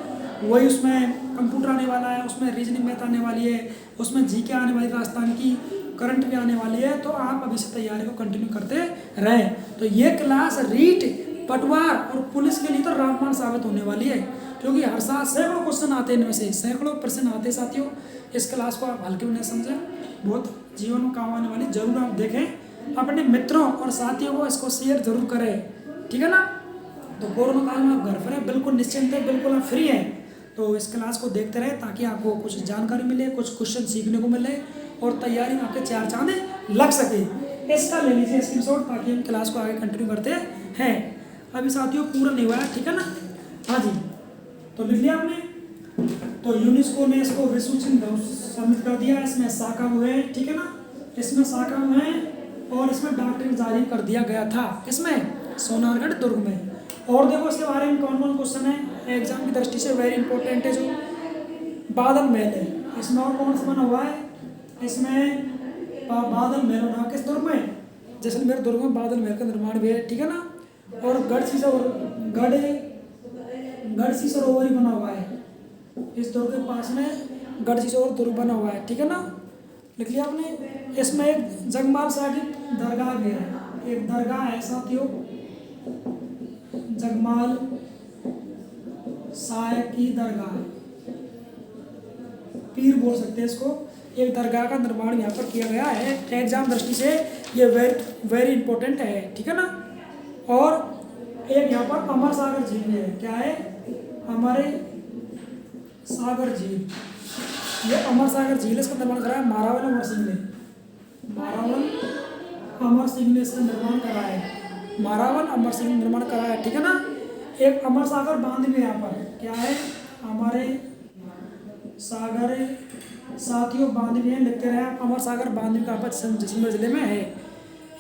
वही उसमें कंप्यूटर आने वाला है, उसमें रीजनिंग मैथ आने वाली है, उसमें जीके आने वाली, राजस्थान की करंट भी आने वाली है। तो आप अभी से तैयारी को कंटिन्यू करते रहें। तो ये क्लास रीट, पटवार और पुलिस के लिए तो रामबाण साबित होने वाली है, क्योंकि हर साल सैकड़ों क्वेश्चन आते हैं, इनमें से सैकड़ों प्रश्न आते हैं। साथियों इस क्लास को आप हल्के में नहीं समझें, बहुत जीवन में काम आने वाली, जरूर आप देखें, अपने मित्रों और साथियों को इसको शेयर जरूर करें, ठीक है ना। तो कोरोना काल में आप घर पर हैं, बिल्कुल निश्चिंत है, बिल्कुल आप फ्री हैं, तो इस क्लास को देखते रहे ताकि आपको कुछ जानकारी मिले, कुछ क्वेश्चन सीखने को मिले और तैयारी में आपके 4 चांद लग सके। इसका ले लीजिए स्क्रीनशॉट, ताकि हम क्लास को आगे कंटिन्यू करते हैं। अभी साथियों पूरा नहीं हुआ है, ठीक है ना। हाँ जी, तो लिख लिया आपने। तो यूनेस्को ने इसको विश्व चिन्ह सम्मिलित कर दिया, इसमें शाखा हुए, ठीक है ना, इसमें शाखा हुए और इसमें डॉक्ट्रिन जारी कर दिया गया था, इसमें सोनारगढ़ दुर्ग में। और देखो इसके बारे में कौन कौन क्वेश्चन है एग्जाम की दृष्टि से वेरी इंपॉर्टेंट है। जो बादल महल है, इसमें और कौन सा बना हुआ है, इसमें बादल महल बना किस दुर्ग में, जैसलमेर दुर्ग में बादल महल का निर्माण भी है, ठीक है ना। और गढ़सी सरोवर बना हुआ है, इस दुर्ग के पास में गढ़सी सरोवर दुर्ग बना हुआ है, ठीक है ना, लिख लिया आपने। इसमें एक जगमाल शाह की दरगाह भी है, एक दरगाह है साथियों, जगमाल शाह की दरगाह, पीर बोल सकते हैं इसको। एक दरगाह का निर्माण यहाँ पर किया गया है, एग्जाम दृष्टि से ये वेरी इंपॉर्टेंट है, ठीक है ना। और एक यहाँ पर अमर सागर झील है, क्या है, हमारे सागर झील, ये अमर सागर झील, इसका निर्माण करा है मारावल अमर सिंह ने, मारावल अमर सिंह ने इसका निर्माण करा है, मारावल अमर सिंह ने निर्माण करा है, ठीक है ना। एक अमर सागर बांध भी यहाँ पर, क्या है, हमारे सागर साथियों बांध भी है, लिखते रहे आप। अमर सागर बांध भी का जैसलमेर जिले में है।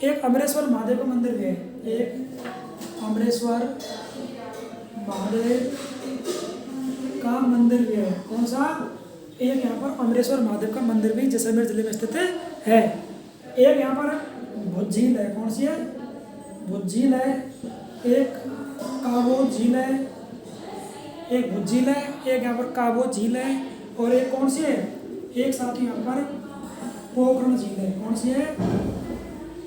एक अमरेश्वर महादेव का मंदिर भी है, एक अमरेश्वर महादेव का मंदिर भी है, कौन सा, एक यहाँ पर अमरेश्वर महादेव का मंदिर भी जैसलमेर जिले में स्थित है। एक यहाँ पर भुज झील है, कौन सी है, भुज झील है, एक काबो झील है, एक भुज झील है, एक यहाँ पर काबो झील है, और एक कौन सी है, एक साथ ही यहाँ पर पोखरण झील है, कौन सी है,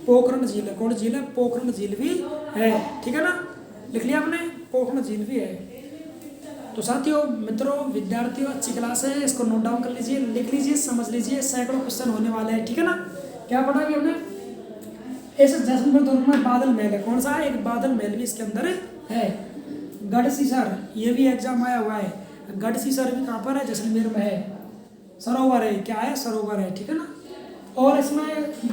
पोखरण झील है, कौन झील है, पोखरण झील भी है, ठीक है ना, लिख लिया आपने, पोखरण झील भी है। तो साथियों, मित्रों, विद्यार्थियों, अच्छी क्लास है, इसको नोट डाउन कर लीजिए, लिख लीजिए, समझ लीजिए, सैकड़ों क्वेश्चन होने वाले हैं, ठीक है ना। क्या पढ़ा अभी हमने, ऐसे जैसलमेर दुर्ग में बादल महल है, कौन सा है, एक बादल महल भी इसके अंदर है। गढ़सीसर, ये भी एग्जाम आया हुआ है, गढ़सीसर भी कहाँ पर है, जैसलमेर में है, सरोवर है, क्या है, सरोवर है, ठीक है ना। और इसमें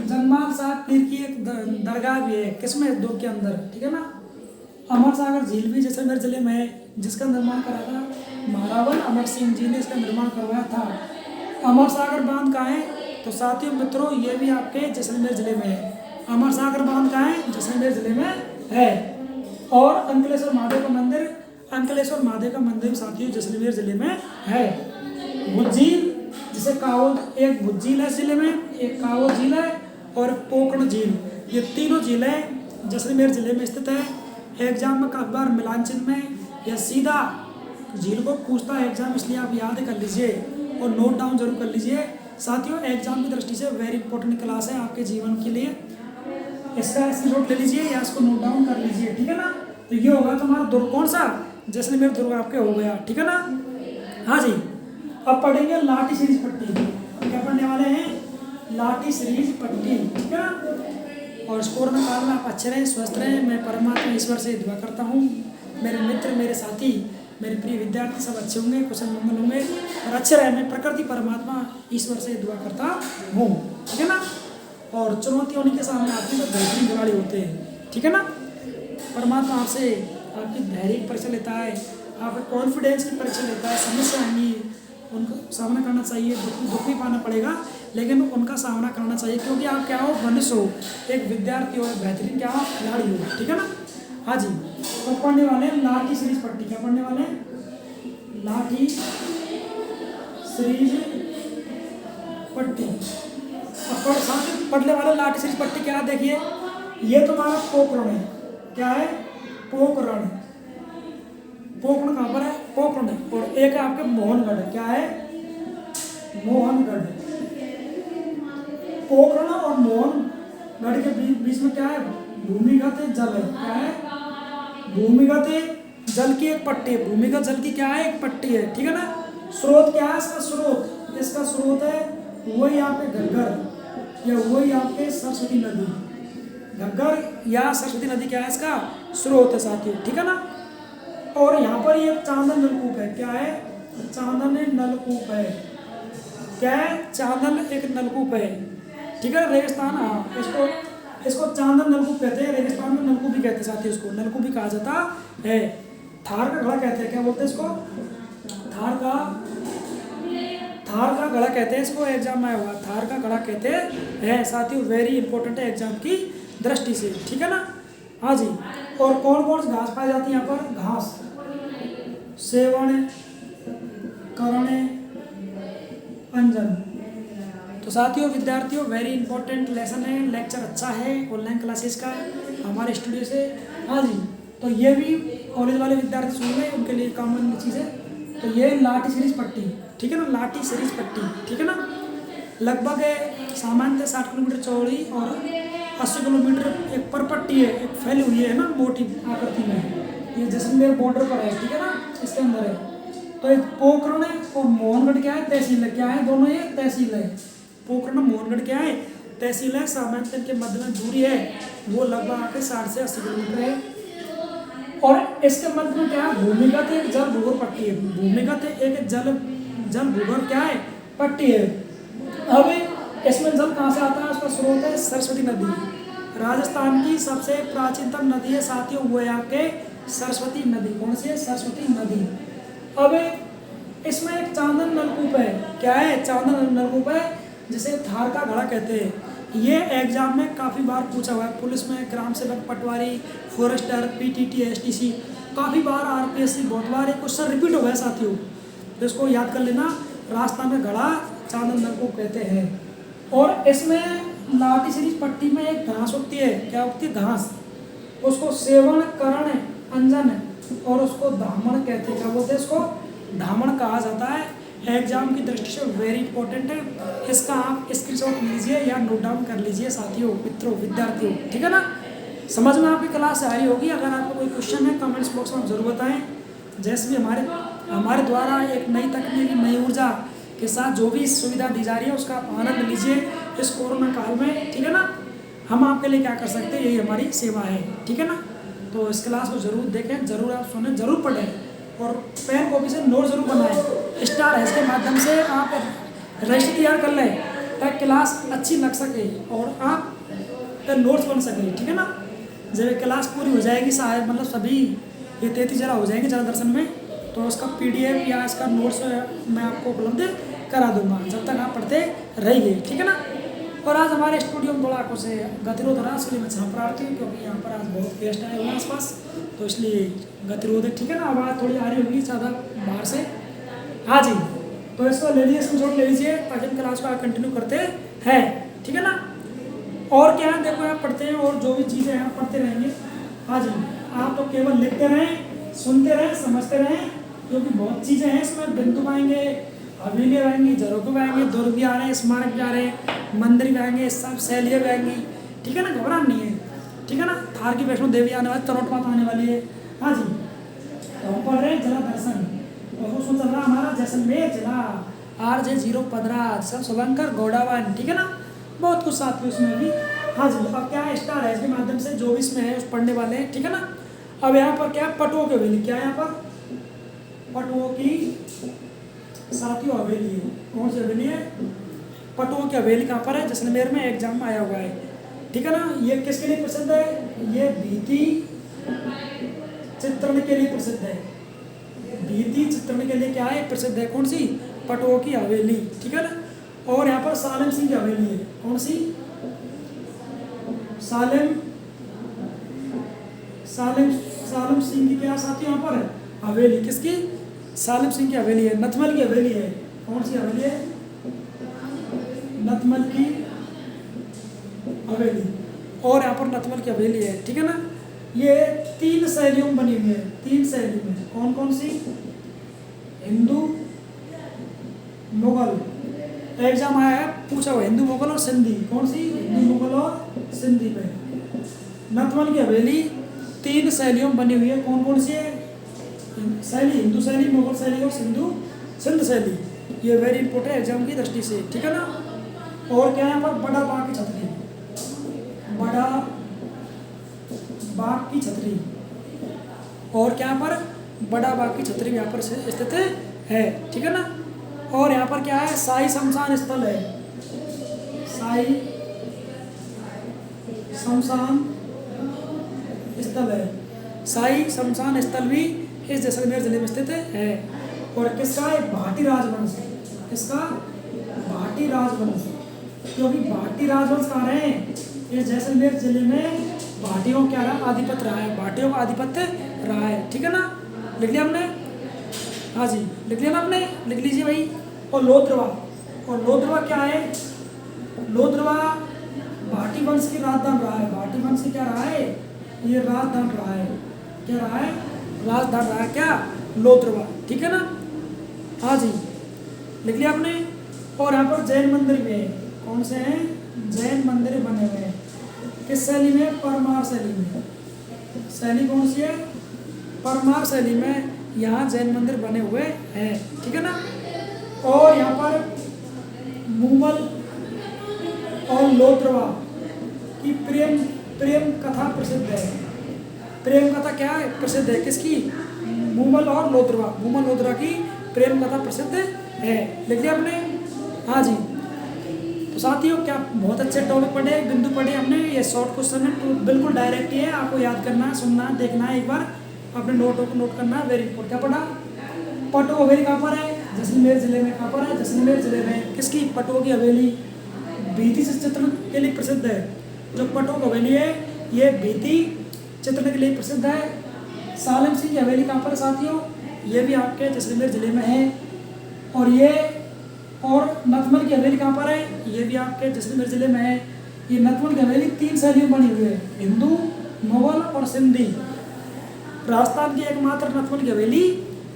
जगमाल शाह पीर की एक दरगाह भी है, किसमें, दुर्ग के अंदर, ठीक है ना। अमर सागर झील भी जैसलमेर जिले में है, जिसका निर्माण करा था मारावल अमर सिंह जी ने, इसका निर्माण करवाया था। अमर सागर बांध कहाँ है, तो साथियों मित्रों ये भी आपके जैसलमेर जिले में है। अमर सागर बांध कहाँ है, जैसलमेर जिले में है। और अंकलेश्वर महादेव का मंदिर, अंकलेश्वर महादेव का मंदिर साथियों जैसलमेर जिले में है। भुज झील, जिसे कावो, एक भुज झील है इस जिले में, एक कावो झील है और पोखरण झील, ये तीनों झीलें जैसलमेर जिले में स्थित है। एग्जाम में काफी बार मिलान चिन्ह में या सीधा झील को पूछता है एग्जाम, इसलिए आप याद कर लीजिए और नोट डाउन जरूर कर लीजिए। साथियों एग्जाम की दृष्टि से वेरी इंपॉर्टेंट क्लास है आपके जीवन के लिए, इसका स्क्रीनशॉट ले लीजिए या इसको नोट डाउन कर लीजिए, ठीक है ना। तो ये होगा तुम्हारा दुर्ग, कौन सा, जैसलमेर दुर्ग आपके हो गया, ठीक है ना। हाँ जी, अब पढ़ेंगे लाठी सीरीज पट्टी। अब क्या पढ़ने वाले हैं? लाठी सीरीज पट्टी, ठीक है ना। और स्कोर में काल में आप अच्छे रहें, स्वस्थ रहें। मैं परमात्मा ईश्वर से दुआ करता हूँ मेरे मित्र, मेरे साथी, मेरे प्रिय विद्यार्थी सब अच्छे होंगे, कुशल मंगल होंगे और अच्छे रहे। मैं प्रकृति परमात्मा ईश्वर से दुआ करता हूँ, ठीक है ना। और चुनौती होने के सामने आती तो बेहतरीन खिलाड़ी होते हैं, ठीक है ना। परमात्मा आपसे आपकी धैर्य की परीक्षा लेता है, आपके कॉन्फिडेंस की परीक्षा लेता है। समस्या आएंगी, उनको सामना करना चाहिए, दुख भी पाना पड़ेगा, लेकिन उनका सामना करना चाहिए, क्योंकि आप क्या हो? मनुष्य हो, एक विद्यार्थी हो, बेहतरीन क्या हो? खिलाड़ी हो, ठीक है ना। हाँ जी, तो पढ़ने वाले हैं लाठी सीरीज पट्टी। क्या पढ़ने वाले हैं? लाठी सीरीज पट्टी। अब साथ पढ़ने वाले लाठी सीरीज पट्टी क्या है? देखिए, ये तुम्हारा पोकरण है। क्या है? पोकरण। पोकरण कहाँ पर है? पोकरण है। और एक है आपके मोहनगढ़। क्या है? मोहनगढ़। पोकरण और मोहनगढ़ के बीच में क्या है? भूमिगत जल है। क्या है? भूमिगत जल की एक पट्टी है। भूमिगत जल की क्या है? एक पट्टी है, ठीक है ना। स्रोत क्या है इसका? स्रोत, इसका स्रोत है वही आपके घग्गर या वही आपके सरस्वती नदी। घग्गर या सरस्वती नदी क्या है? इसका स्रोत है साथियों, ठीक है ना। और यहाँ पर ये चांदन नलकूप है। क्या है? चांदन नलकूप है। क्या है? चांदन एक नलकूप है, ठीक है। रेगिस्तान, हाँ, इसको चांदन नलकूप कहते हैं। रेगिस्तान में नलकूप भी कहते हैं साथियों, इसको नलकूप भी कहा जाता है। थार का घड़ा कहते हैं। क्या बोलते हैं इसको? थार का घड़ा कहते हैं इसको। एग्जाम में आया हुआ थार का घड़ा कहते हैं साथियों। वेरी इंपॉर्टेंट है एग्जाम की दृष्टि से, ठीक है ना। हाँ जी, और कौन कौन सी घास पाई जाती है यहाँ पर? घास, सेवण, करण, अंजन। तो साथियों, विद्यार्थियों, वेरी इंपॉर्टेंट लेसन है, लेक्चर अच्छा है ऑनलाइन क्लासेस का हमारे स्टूडियो से। हाँ जी, तो ये भी कॉलेज वाले विद्यार्थी सुन रहे हैं, उनके लिए कॉमन चीज़ है। तो ये लाठी सीरीज पट्टी, ठीक है ना। लाठी सीरीज पट्टी, ठीक है ना। लगभग सामान्यतः 60 किलोमीटर चौड़ी और 80 किलोमीटर एक पर पट्टी है, एक फैली हुई है ना, मोटी आकृति में। ये जैसलमेर बॉर्डर पर है, ठीक है ना, इसके अंदर है। तो एक पोकरण और मोहनगढ़ क्या है? तहसील है। क्या है? दोनों ये तहसील है। पोकरण मोहनगढ़ क्या है? तहसील है। सामान्यतः के मध्य में दूरी है वो लगभग आके 60 से 80 किलोमीटर है। और इसके मध्य में क्या है? भूमिगत एक जल भूगोल पट्टी है। भूमिगत एक जल भूगोल क्या है? पट्टी है। अब इसमें जल कहाँ से आता है? उसका स्रोत है सरस्वती नदी। राजस्थान की सबसे प्राचीनतम नदी है साथियों, वो है आपके सरस्वती नदी। कौन सी है? सरस्वती नदी। अब इसमें एक चांदन नलकूप है। क्या है? चांदन नलकूप है, जिसे थार का घड़ा कहते हैं। ये एग्जाम में काफ़ी बार पूछा हुआ है। पुलिस में ग्राम सेवक, पटवारी, फॉरेस्टर, पीटीटी, एसटीसी, काफ़ी बार आरपीएससी बहुत बार एक क्वेश्चन रिपीट हुआ है साथियों, तो इसको याद कर लेना। राजस्थान में घड़ा चांदन नलकूप कहते हैं। और इसमें लाठी सीरीज पट्टी में एक घास उगती है। क्या उगती है? घास। उसको सेवण, करण, अंजन और उसको धामण कहते हैं। क्या बोलते हैं इसको? धामण कहा जाता है। एग्जाम की दृष्टि से वेरी इंपॉर्टेंट है, इसका आप स्क्रीनशॉट लीजिए या नोट डाउन कर लीजिए साथियों, मित्रों, विद्यार्थियों, ठीक है ना। समझ में आपकी क्लास आ रही होगी। अगर आपको कोई क्वेश्चन है कमेंट्स बॉक्स में आप जरूर बताएं। जैसे भी हमारे द्वारा एक नई तकनीक, नई ऊर्जा के साथ जो भी सुविधा दी जा रही है उसका आप आनंद लीजिए इस कोरोना काल में, ठीक है ना। हम आपके लिए क्या कर सकते हैं, यही हमारी सेवा है, ठीक है ना। तो इस क्लास को जरूर देखें, जरूर आप सुनें, जरूर पढ़ें और पेन कॉपी से नोट जरूर बनाएं। स्टार है, इसके माध्यम से आप रजिस्टर तैयार कर लें ताकि क्लास अच्छी लग सके और आप का नोट्स बन सके, ठीक है ना। जब क्लास पूरी हो जाएगी, शायद मतलब सभी ये 33 जरा हो जाएंगे जरा दर्शन में, तो उसका PDF या इसका नोट्स मैं आपको उपलब्ध करा दूंगा, जब तक आप पढ़ते रहिए, ठीक है ना। और आज हमारे स्टूडियो में थोड़ा कुछ गतिरोध रहा, इसके लिए मैं क्षमा प्रार्थी हूँ, क्योंकि यहाँ पर आज बहुत गेस्ट आए हुए हैं आसपास, तो इसलिए गतिरोध है, ठीक है ना। आवाज़ थोड़ी आ रही होगी ज़्यादा बाहर से। हाँ जी, तो इसको ले लीजिए, स्क्रीनशॉट ले लीजिए ताकि हम क्लास को कंटिन्यू करते हैं, ठीक है ना। और क्या है, देखो आप पढ़ते हैं और जो भी चीज़ें हैं पढ़ते रहेंगे। हाँ जी, आप तो केवल लिखते रहें, सुनते रहें, समझते रहें, क्योंकि बहुत चीज़ें हैं इसमें। बिंदु आएंगे, हवेली आएंगी, झरोखे आएंगे, दुर्ग भी आ रहे हैं, स्मारक भी आ रहे हैं, मंदिर भी आएंगे, सब शैलियाँ भी आएंगी, ठीक है ना। घबराना नहीं है, ठीक है ना। थार की वैष्णो देवी आने वाली, तरोट माता आने वाली है। हाँ जी, तो हम पढ़ रहे हैं जिला दर्शन और उसमें चल रहा हमारा जैसलमेर जिला। RJ015 सब शुभंकर गौड़ावन, ठीक है ना। बहुत कुछ साथ में उसमें भी। हाँ जी, अब क्या है, स्टार है, इसके माध्यम से जो भी इसमें है उस पढ़ने वाले हैं, ठीक है ना। अब यहाँ पर क्या है, पटुओं की हवेली, क्या है यहाँ पर, पटुओं की साथियों हवेली है। कौन सी हवेली है, पटुओं की हवेली कहाँ पर है, जैसलमेर में एग्जाम आया हुआ है, ठीक है ना। ये किसके लिए प्रसिद्ध है, ये भित्ति चित्रण के लिए प्रसिद्ध है। भित्ति चित्रण के लिए क्या है, प्रसिद्ध है, कौन सी, पटुओं की हवेली, ठीक है ना। और यहाँ पर सालेम सिंह की हवेली है, कौन सी, सालेम सालेम सालेम सिंह की क्या साथी यहाँ पर है, हवेली, किसकी, सालेम सिंह की हवेली है। नथमल की हवेली है, कौन सी हवेली है, नथमल की हवेली। और यहाँ पर नथमल की हवेली है, ठीक है ना। ये 3 शैलियों में बनी हुई है, 3 शैली में, कौन कौन सी, हिंदू मुगल। एग्जाम आया है, पूछा हुआ हिंदू मुगल और सिंधी, कौन सी, हिंदू मुगल और सिंधी पे। नथमल की हवेली 3 शैलियों में बनी हुई है, कौन कौन सी है, शैली, हिंदू शैली, मुगल शैली और सिंध शैली। ये वेरी इंपॉर्टेंट एग्जाम की दृष्टि से, ठीक है ना। और क्या है यहाँ पर, बड़ा बाग की छतरी, बड़ा बाग की छतरी। और क्या यहाँ पर, बड़ा बाग की छतरी यहाँ पर स्थित है, ठीक है ना। और यहाँ पर क्या है, शाही शमशान स्थल है, शाही शमशान स्थल है। शाही शमशान स्थल भी इस जैसलमेर जिले में स्थित है। और किसका है, भाटी राजवंश, किसका, भाटी राजवंश। क्योंकि भाटी राजवंश कहाँ रहे, इस जैसलमेर जिले में भाटियों क्या रहा, आधिपत्य रहा है, भाटियों का आधिपत्य रहा है, ठीक है ना। लिख लिया हमने, हाँ जी, लिख लिया ना आपने, लिख लीजिए भाई। और लोद्रवा, और लोद्रवा क्या है, लोद्रवा भाटी वंश की राजधान रहा है, भाटी वंश की क्या रहा है, ये राजधान रहा है, क्या रहा है, राजधान रहा है क्या, लोद्रवा, ठीक है ना। हाँ जी, लिख लिया आपने। और यहाँ पर जैन मंदिर भी है, कौन से हैं, जैन मंदिर बने हुए हैं, किस शैली में, परमार शैली में। शैली कौन सी है, परमार शैली में यहाँ जैन मंदिर बने हुए हैं, ठीक है ना। और यहाँ पर मुगल और लोद्रवा की प्रेम कथा प्रसिद्ध है। प्रेम कथा क्या है, प्रसिद्ध है, किसकी, मुगल और लोद्रवा, मुगल लोद्रवा की प्रेम कथा प्रसिद्ध है। लिख लिया आपने, हाँ जी। तो साथियों क्या बहुत अच्छे टॉपिक पढ़े, बिंदु पढ़े हमने। ये शॉर्ट क्वेश्चन है, तो बिल्कुल डायरेक्ट ही है, आपको याद करना है, सुनना है, देखना है, एक बार अपने नोटों को नोट करना है, वेरी इंपॉर्टेंट। क्या पढ़ा, पटुओं हवेली कहाँ पर है, जैसलमेर जिले में। कहाँ पर है, जैसलमेर जिले में, किसकी, पटुओं की हवेली, भित्ति चित्रण के लिए प्रसिद्ध है। जो पटुओं की हवेली है ये भित्ति चित्रण के लिए प्रसिद्ध है। सालेम सिंह की हवेली कहाँ पर साथियों, ये भी आपके जैसलमेर जिले में है। और ये, और नथमल की हवेली कहाँ पर है, ये भी आपके जैसलमेर जिले में है। ये नथमल की हवेली 3 शैलियों में बनी हुई है, हिंदू, मुगल और सिंधी। राजस्थान की एकमात्र नथमल की हवेली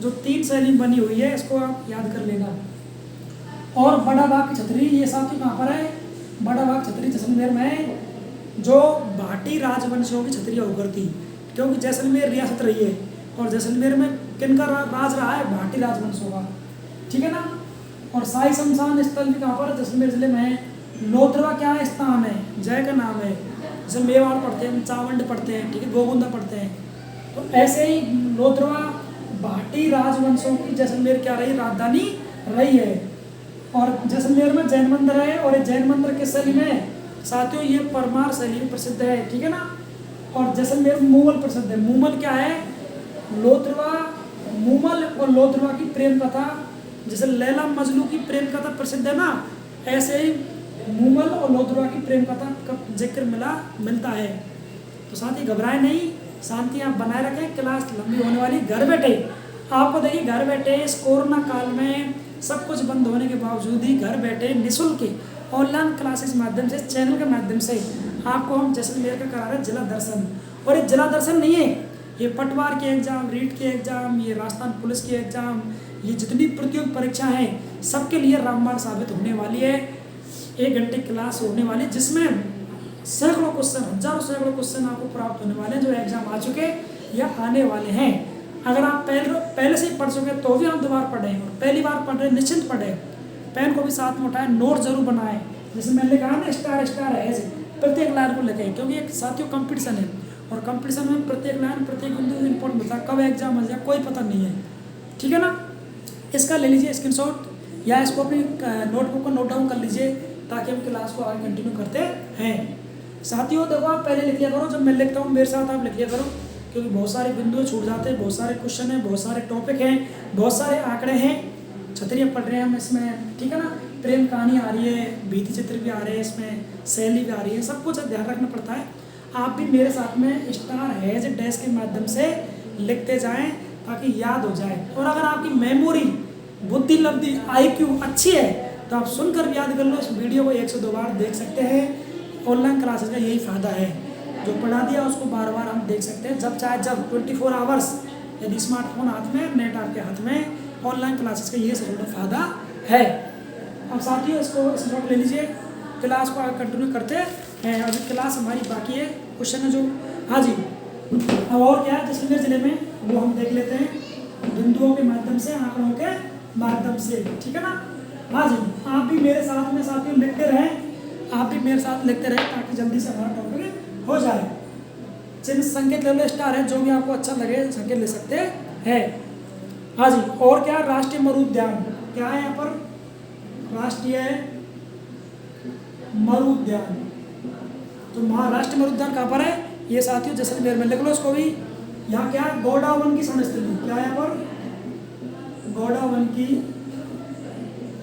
जो 3 शैली में बनी हुई है, इसको आप याद कर लेना। और बड़ा बाग की छतरी, ये साथी कहाँ पर है, बड़ा बाग छतरी जैसलमेर में है, जो भाटी राजवंशियों की छतरियाँ होकर थी। क्योंकि जैसलमेर रियासत रही है, और जैसलमेर में किनका राज रहा है, भाटी राजवंशों का, ठीक है ना। और शाही शमशान स्थल भी कहाँ पर, जैसलमेर जिले में है। लोद्रवा क्या है, स्थान है, जय का नाम है, जैसे मेवाड़ पढ़ते हैं, चावंड पढ़ते हैं, ठीक है, गोगुंदा पढ़ते हैं। तो ऐसे ही लोद्रवा भाटी राजवंशों की जैसलमेर क्या रही, राजधानी रही है। और जैसलमेर में जैन मंदिर है, और ये जैन मंदिर किस शैली में साथियों, ये परमार शैली में प्रसिद्ध है, ठीक है ना। और जैसलमेर में मुगल प्रसिद्ध है। मुगल क्या है, लोद्रवा, मुगल और लोद्रवा की प्रेम कथा, जैसे लैला मजनू की प्रेम कथा प्रसिद्ध है ना, ऐसे ही मुगल और लोद्रवा की प्रेम कथा का जिक्र मिलता है। तो साथ ही घबराए नहीं, शांति आप बनाए रखें। क्लास लंबी होने वाली, घर बैठे आपको देखिए, घर बैठे इस कोरोना काल में सब कुछ बंद होने के बावजूद ही घर बैठे निःशुल्क ऑनलाइन क्लासेस माध्यम से, चैनल के माध्यम से आपको हम जैसलमेर का करा रहे हैं जिला दर्शन। और ये जिला दर्शन नहीं है, ये पटवार के एग्जाम, रीट के एग्जाम, ये राजस्थान पुलिस के एग्जाम, ये जितनी प्रतियोगी परीक्षा हैं सबके लिए रामबाण साबित होने वाली है। 1 घंटे क्लास होने वाली, जिसमें सैकड़ों क्वेश्चन, हजारों सैकड़ों क्वेश्चन आपको प्राप्त होने वाले हैं, जो एग्जाम आ चुके या आने वाले हैं। अगर आप पहले से ही पढ़ चुके तो भी आप दोबारा पढ़ें, और पहली बार पढ़ रहे निश्चिंत पढ़ें, पेन को भी साथ में उठाएं, नोट जरूर बनाएं। जैसे मैंने लिखा है ना स्टार स्टार है, प्रत्येक लाइन को लिखें, क्योंकि एक साथियों कंपटीशन है और कंपटीशन में प्रत्येक लाइन प्रत्येक बिंदु इंपॉर्टेंट होता है, कब एग्जाम हो जाए कोई पता नहीं है, ठीक है ना। इसका ले लीजिए स्क्रीनशॉट या इसको अपनी नोटबुक को नोट डाउन कर लीजिए ताकि हम क्लास को आगे कंटिन्यू करते हैं। साथियों देखो, आप पहले लिख लिया करो, जब मैं लिखता हूँ मेरे साथ आप लिख लिया करो, क्योंकि बहुत सारे बिंदु छूट जाते हैं, बहुत सारे क्वेश्चन हैं, बहुत सारे टॉपिक हैं, बहुत सारे आंकड़े हैं, छतरियाँ पढ़ रहे हैं हम इसमें, ठीक है ना। प्रेम कहानी आ रही है, भीति चित्र भी आ रहे हैं, इसमें शैली भी आ रही है, सब कुछ ध्यान रखना पड़ता है। आप भी मेरे साथ में स्टार हैज डैश के माध्यम से लिखते जाएं ताकि याद हो जाए। और अगर आपकी मेमोरी, बुद्धि लब्धि, IQ अच्छी है तो आप सुनकर भी याद कर लो। इस वीडियो को 1 से 2 बार देख सकते हैं। ऑनलाइन क्लासेस का यही फ़ायदा है, जो पढ़ा दिया उसको बार बार हम देख सकते हैं, जब चाहे जब, 24 आवर्स। यदि स्मार्टफोन हाथ में, नेट आपके हाथ में, ऑनलाइन क्लासेस का ये सबसे बड़ा फ़ायदा है। अब साथियों इसको स्क्रीनशॉट ले लीजिए, क्लास को आगे कंटिन्यू करते हैं। अभी क्लास हमारी बाकी है, क्वेश्चन है जो, हाँ जी। अब और क्या है जैसलमेर ज़िले में, वो हम देख लेते हैं बिंदुओं के माध्यम से, आंकड़ों के माध्यम से, ठीक है ना। हाँ जी, आप भी मेरे साथ में साथियों लिखते रहें, आप भी मेरे साथ लिखते रहें ताकि जल्दी से हमारा टॉपिक हो जाए। चिन्ह संकेत ले लो, स्टार है, जो भी आपको अच्छा लगे संकेत ले सकते हैं। हाँ जी, और क्या, राष्ट्रीय मरु उद्यान क्या है यहाँ पर, राष्ट्रीय मरु उद्यान। तो महाराष्ट्र मरु उद्यान कहाँ पर है, ये साथियों जैसलमेर में, लिख लो इसको भी। यहाँ क्या, गौड़ावन की समस्थली, क्या है यहाँ पर, गौड़ावन की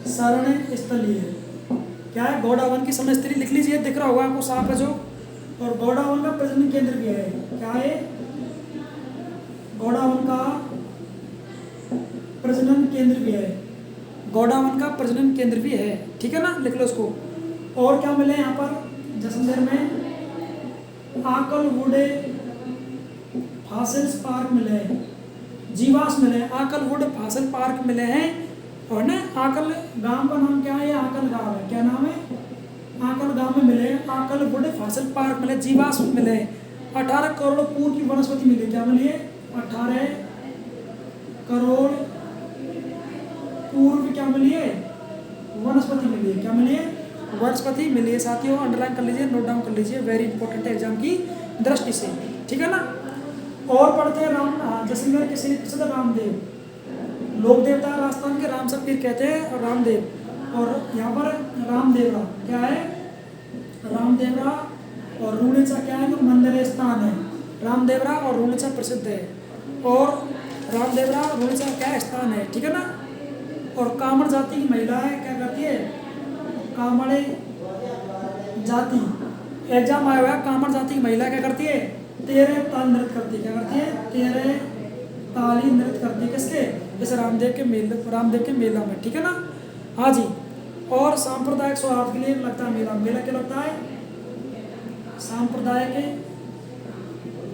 शरण स्थली है। क्या है, गौड़ावन की समस्थली, लिख लीजिए, दिख रहा होगा आपको साफ है जो। और गौड़ावन का प्रजनन केंद्र भी है, क्या है, गौड़ावन का प्रजनन केंद्र भी है, गौड़ावन का प्रजनन केंद्र भी है, ठीक है ना, लिख लो इसको। और क्या मिले यहाँ पर जैसलमेर में, आकलवुड फॉसिल्स पार्क मिले हैं, जीवाश्म मिले हैं, आकलवुड फॉसिल पार्क मिले हैं। और ना आकल गांव का नाम क्या है, ये आकल गांव है, क्या नाम है, आकल गांव में मिले, आकलवुड फॉसिल पार्क मिले, जीवाश्म मिले, 18 करोड़ पूर्व की वनस्पति मिली, क्या मिली है, 18 करोड़ पूर्व क्या मिली है, वनस्पति मिली है, क्या मिली है, वनस्पति मिली है। साथियों अंडरलाइन कर लीजिए, नोट डाउन कर लीजिए, वेरी इंपॉर्टेंट है एग्जाम की दृष्टि से, ठीक है ना। और पढ़ते हैं राम, जैसलमेर के श्री प्रसिद्ध रामदेव, लोक देवता राजस्थान के राम सब पीर कहते हैं, और रामदेव। और यहाँ पर रामदेवरा क्या है, रामदेवरा और रूणेचा क्या है, तो मंदिर स्थान है। रामदेवरा और रूणेचा प्रसिद्ध है, और रामदेवरा और रूणेचा क्या स्थान है, ठीक है ना। और कामड़ जाति की महिला है, क्या करती है, कामड़े जाति, एग्जाम आया हुआ है, कामड़ जाति की महिला क्या करती है, 13 ताल नृत्य करती है, क्या करती है, 13 ताली नृत्य करती है, किसके, जैसे रामदेव के मेला में, ठीक है ना। हाँ जी, और सांप्रदायिक सौहार्द के लिए लगता है मेला, मेला क्या लगता है, सांप्रदायिक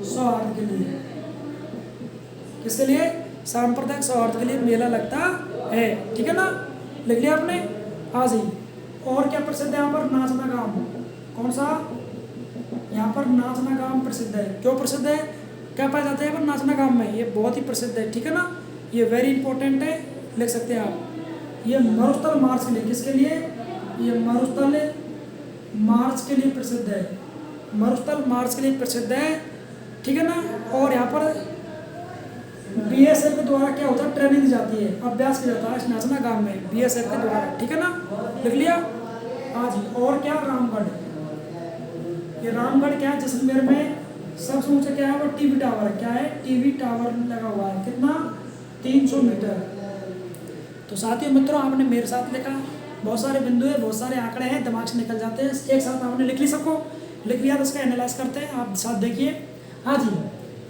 सौहार्द के लिए, किसके लिए, सांप्रदायिक सौहार्द के लिए मेला लगता है, ठीक है ना, लिख लिया आपने। हाँ जी, और क्या प्रसिद्ध है यहाँ पर, नाचना गांव, कौन सा, यहाँ पर नाचना गांव प्रसिद्ध है, क्यों प्रसिद्ध है, क्या पाया जाता है यहाँ पर नाचना गांव में, ये बहुत ही प्रसिद्ध है, ठीक है ना, ये वेरी इंपॉर्टेंट है, लिख सकते हैं आप। ये मरुस्थल मार्च के लिए, किसके लिए, ये मरुस्थल मार्च के लिए प्रसिद्ध है, मरुस्थल मार्च के लिए प्रसिद्ध है, ठीक है ना। और यहाँ पर BSF के द्वारा क्या होता है, ट्रेनिंग दी जाती है, अभ्यास किया जाता है नाचना गांव में, BSF के द्वारा, ठीक है ना, लिख लिया। हाँ जी, और क्या, रामगढ़, ये रामगढ़ क्या है, जैसलमेर में सबसे ऊंचा क्या है, वो टीवी टावर है, क्या है, टीवी टावर लगा हुआ है, कितना, 300 मीटर। तो साथियों मित्रों, आपने मेरे साथ लिखा, बहुत सारे बिंदु है, बहुत सारे आंकड़े हैं, दिमाग से निकल जाते हैं, एक साथ आपने लिख ली, सबको लिख लिया, तो उसका एनालाइज करते हैं, आप साथ देखिए। हाँ जी,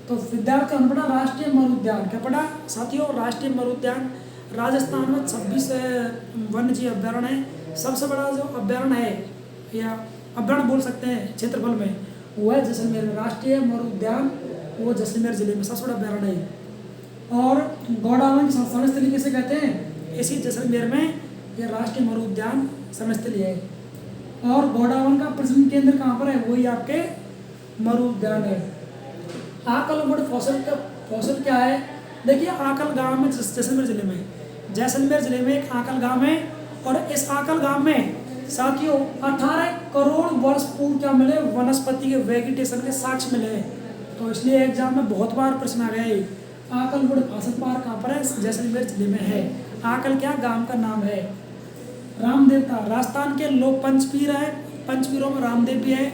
तो विद्यार्थी हमने पढ़ा राष्ट्रीय मरु उद्यान, क्या पढ़ा साथियों, राष्ट्रीय मरु उद्यान राजस्थान में 26 वन्य जीव अभ्यारण्य है। सबसे बड़ा जो अभ्यारण्य है, या अभ्यारण्य बोल सकते हैं क्षेत्रफल में, वो है जैसलमेर में, राष्ट्रीय मरु उद्यान वो जैसलमेर जिले में सबसे बड़ा अभ्यारण्य है। और गौड़ावन की समस्थली किसे कहते हैं, इसी जैसलमेर में ये राष्ट्रीय मरु उद्यान समस्थली है। और गौड़ावन का प्रजनन केंद्र कहाँ पर है, वही आपके मरु उद्यान है। आकलवुड फॉसिल क्या है, देखिए आकल गांव में, जैसलमेर जिले में एक आकल गांव है, और इस आकल गांव में साथियों 18 करोड़ वर्ष पूर्व क्या मिले, वनस्पति के वेजिटेशन के साक्ष्य मिले हैं। तो इसलिए एग्जाम में बहुत बार प्रश्न आ गया है। आकलगुड़ फासद पार कहाँ पर है, जैसलमेर जिले में है। आकल क्या गांव का नाम है। रामदेवता राजस्थान के लोग पंचपीर है, पंचपीरों में रामदेव भी है।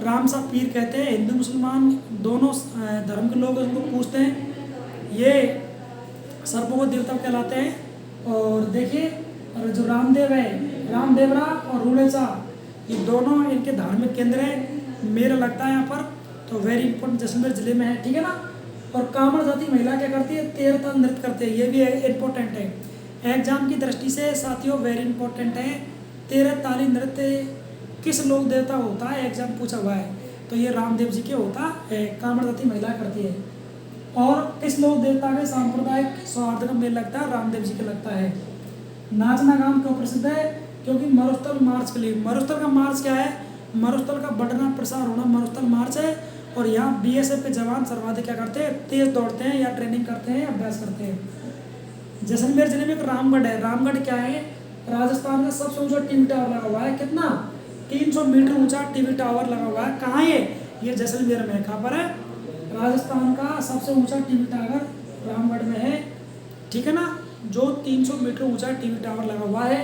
राम सा पीर कहते हैं, हिंदू मुसलमान दोनों धर्म के लोग उनको पूछते हैं। ये सर्पों को देवता कहलाते हैं। और देखिए और जो रामदेव है, रामदेवरा और रूलेचा, ये दोनों इनके धार्मिक केंद्र है मेरा लगता है यहाँ पर। तो वेरी इंपॉर्टेंट, जैसलमेर जिले में है, ठीक है ना। और कामड़ जाति महिला क्या करती है, तेरह ताल नृत्य करते हैं, ये भी इम्पोर्टेंट है एग्जाम की दृष्टि से साथियों, वेरी इंपॉर्टेंट है। तेरह ताली नृत्य किस लोक देवता होता है, एग्जाम पूछा हुआ है। तो ये रामदेव जी के होता है, कामड़ जाति महिला करती है। और किस लोक देवता के सांप्रदायिक सौहार्द का मेल लगता है, रामदेव जी का लगता है। नाचना गांव क्यों प्रसिद्ध है, क्योंकि मरुस्थल मार्च के लिए। मरुस्थल का मार्च क्या है, मरुस्थल का बढ़ना प्रसार होना मरुस्थल मार्च है। और यहाँ बीएसएफ के जवान सर्वाधिक क्या करते हैं, तेज दौड़ते हैं या ट्रेनिंग करते हैं, अभ्यास करते हैं। जैसलमेर जिले में एक रामगढ़ है। रामगढ़ क्या है, राजस्थान का सबसे ऊंचा टीवी टावर लगा हुआ है। कितना, 300 मीटर ऊंचा टीवी टावर लगा हुआ है। कहाँ ये जैसलमेर में। कहाँ पर है, राजस्थान का सबसे ऊंचा टीवी टावर रामगढ़ में है, ठीक है ना। जो 300 मीटर ऊंचा टीवी टावर लगा हुआ है।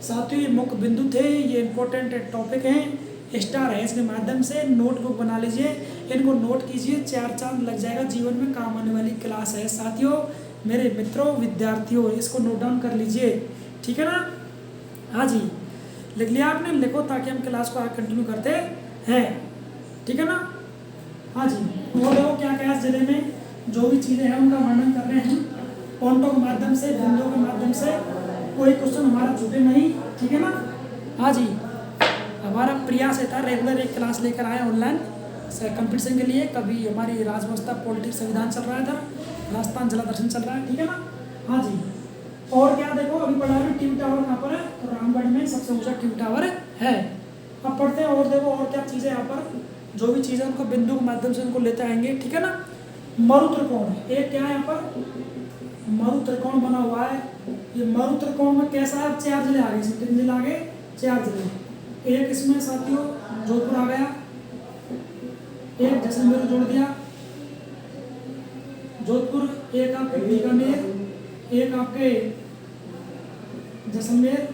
साथियों ये मुख्य बिंदु थे, ये इंपॉर्टेंट टॉपिक हैं। स्टार है इसके माध्यम से नोटबुक बना लीजिए, इनको नोट कीजिए, 4 चांद लग जाएगा, जीवन में काम आने वाली क्लास है। साथियों मेरे मित्रों विद्यार्थियों, इसको नोट डाउन कर लीजिए, ठीक है ना। हाँ जी, लिख लिया आपने, लिखो ताकि हम क्लास को आगे कंटिन्यू करते हैं, ठीक है ना। हाँ जी, वो देखो क्या क्या इस जिले में जो भी चीज़ें हैं उनका वर्णन कर रहे हैं पॉइंटों के माध्यम से, बिंदुओं के माध्यम से। कोई क्वेश्चन हमारा छूटे नहीं, ठीक है ना। हाँ जी, हमारा प्रयास था रेगुलर एक क्लास लेकर आए ऑनलाइन कंपटीशन के लिए। कभी हमारी राजव्यवस्था पॉलिटिक्स संविधान चल रहा है, इधर राजस्थान जिला दर्शन चल रहा है, ठीक है ना। हाँ जी, और क्या देखो अभी पढ़ा रहे टीवी टावर कहाँ पर है, तो रामगढ़ में सबसे ऊंचा टीवी टावर है। अब पढ़ते हैं और देखो और क्या चीज़ें यहाँ पर, जो भी चीज़ें उनको बिंदु के माध्यम से उनको लेते आएंगे, ठीक है ना। मरु त्रिकोण एक क्या है यहाँ पर, मरु त्रिकोण बना हुआ है। ये मरु त्रिकोण में कैसा है, 4 जिले आ गए, कितने जिले आ गए, 4 जिले। एक इसमें साथियों जोधपुर आ गया, एक जैसलमेर जोड़ दिया, जोधपुर, एक आपके बीकानेर, एक आपके जैसलमेर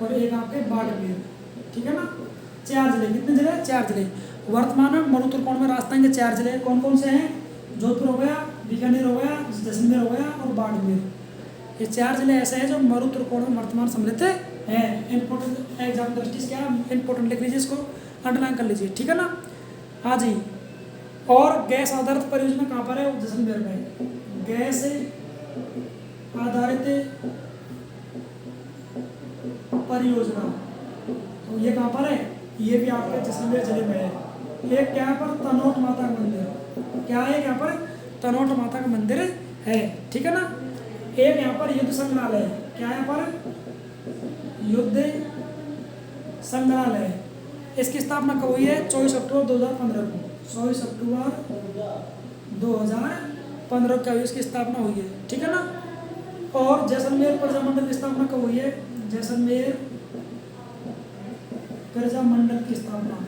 और एक आपके बाड़मेर, ठीक है ना। 4 जिले, कितने जिले, 4 जिले। वर्तमान में मरु त्रिकोण में राजस्थान के 4 जिले कौन कौन से हैं, जोधपुर हो गया, बीकानेर हो गया, जैसलमेर हो गया और बाड़मेर। ये 4 जिले ऐसे हैं जो मरु त्रिकोण में वर्तमान सम्मिलित है। इंपॉर्टेंट एग्जाम दृष्टि से क्या इंपॉर्टेंट लिख लीजिए, इसको अंडरलाइन कर लीजिए, ठीक है ना। हाँ जी, और गैस आधारित परियोजना कहाँ पर है, जैसलमेर में। गैस आधारित परियोजना, तो ये कहाँ पर है, ये भी आपके जैसलमेर जिले में है। एक क्या पर तनोट माता का मंदिर, क्या है यहाँ पर, तनोट माता का मंदिर है, ठीक है ना। एक यहाँ पर युद्ध संग्रहालय, क्या यहाँ पर, युद्ध संग्रहालय। इसकी स्थापना कब हुई है, 24 अक्टूबर 2015 को, 24 अक्टूबर 2015 को इसकी स्थापना हुई है, ठीक है ना। और जैसलमेर प्रजामंडल की स्थापना कब हुई है, जैसलमेर प्रजामंडल की स्थापना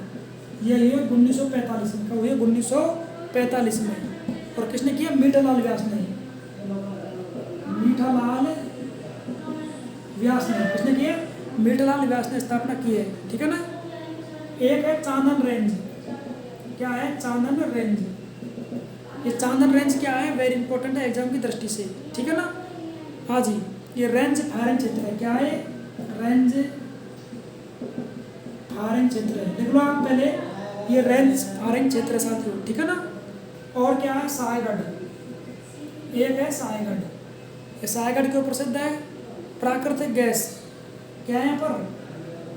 ये हुई है 1945 में। कब हुई है, 1945 में। और किसने किया, मीठालाल व्यास ने, मीठालाल व्यास ने, किसने किया, मीठालाल व्यास ने स्थापना की है, ठीक है ना। एक है चांदन रेंज, क्या है, चांदन रेंज। ये चांदन रेंज क्या है, वेरी इंपॉर्टेंट है एग्जाम की दृष्टि से, ठीक है ना। हाँ जी, ये रेंज फायरिंग क्षेत्र है, क्या है, रेंज फायरिंग क्षेत्र है, देख लो आप पहले, ये रेंज फायरिंग क्षेत्र साथियों, ठीक है ना। और क्या है, सायगढ़, एक है सायगढ़। ये सायगढ़ क्यों प्रसिद्ध है, प्राकृतिक गैस, क्या है यहाँ पर,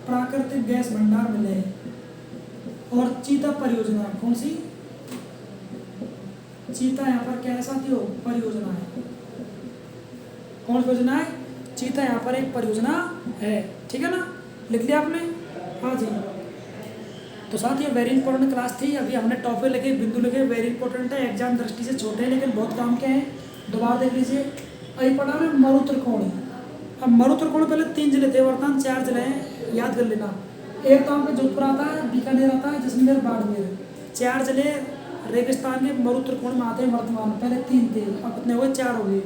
प्राकृतिक गैस भंडार मिले हैं। और चीता परियोजना, कौन सी, चीता यहाँ पर क्या है साथियों, परियोजना है। कौन सी परियोजना है, चीता यहाँ पर एक परियोजना है, ठीक है ना। लिख लिया आपने, हाँ जी। तो साथियों वेरी इंपॉर्टेंट क्लास थी। अभी हमने टॉपिक लिखे, बिंदु लिखे, वेरी इंपॉर्टेंट है, एग्जाम दृष्टि से छोटे हैं लेकिन बहुत काम के हैं, दोबारा देख लीजिए। अभी पढ़ा ना मरु त्रिकोण, अब मरुत्रिकोण पहले 3 जिले थे, वर्तमान 4 जिले हैं, याद कर लेना। एक तो आपका जोधपुर आता है, बीकानेर आता है, जैसलमेर, बाड़मेर। 4 जिले रेगिस्तान के मरुत्रिकोण में आते हैं वर्तमान, पहले 3 थे, अब कितने हुए, 4 हो गए।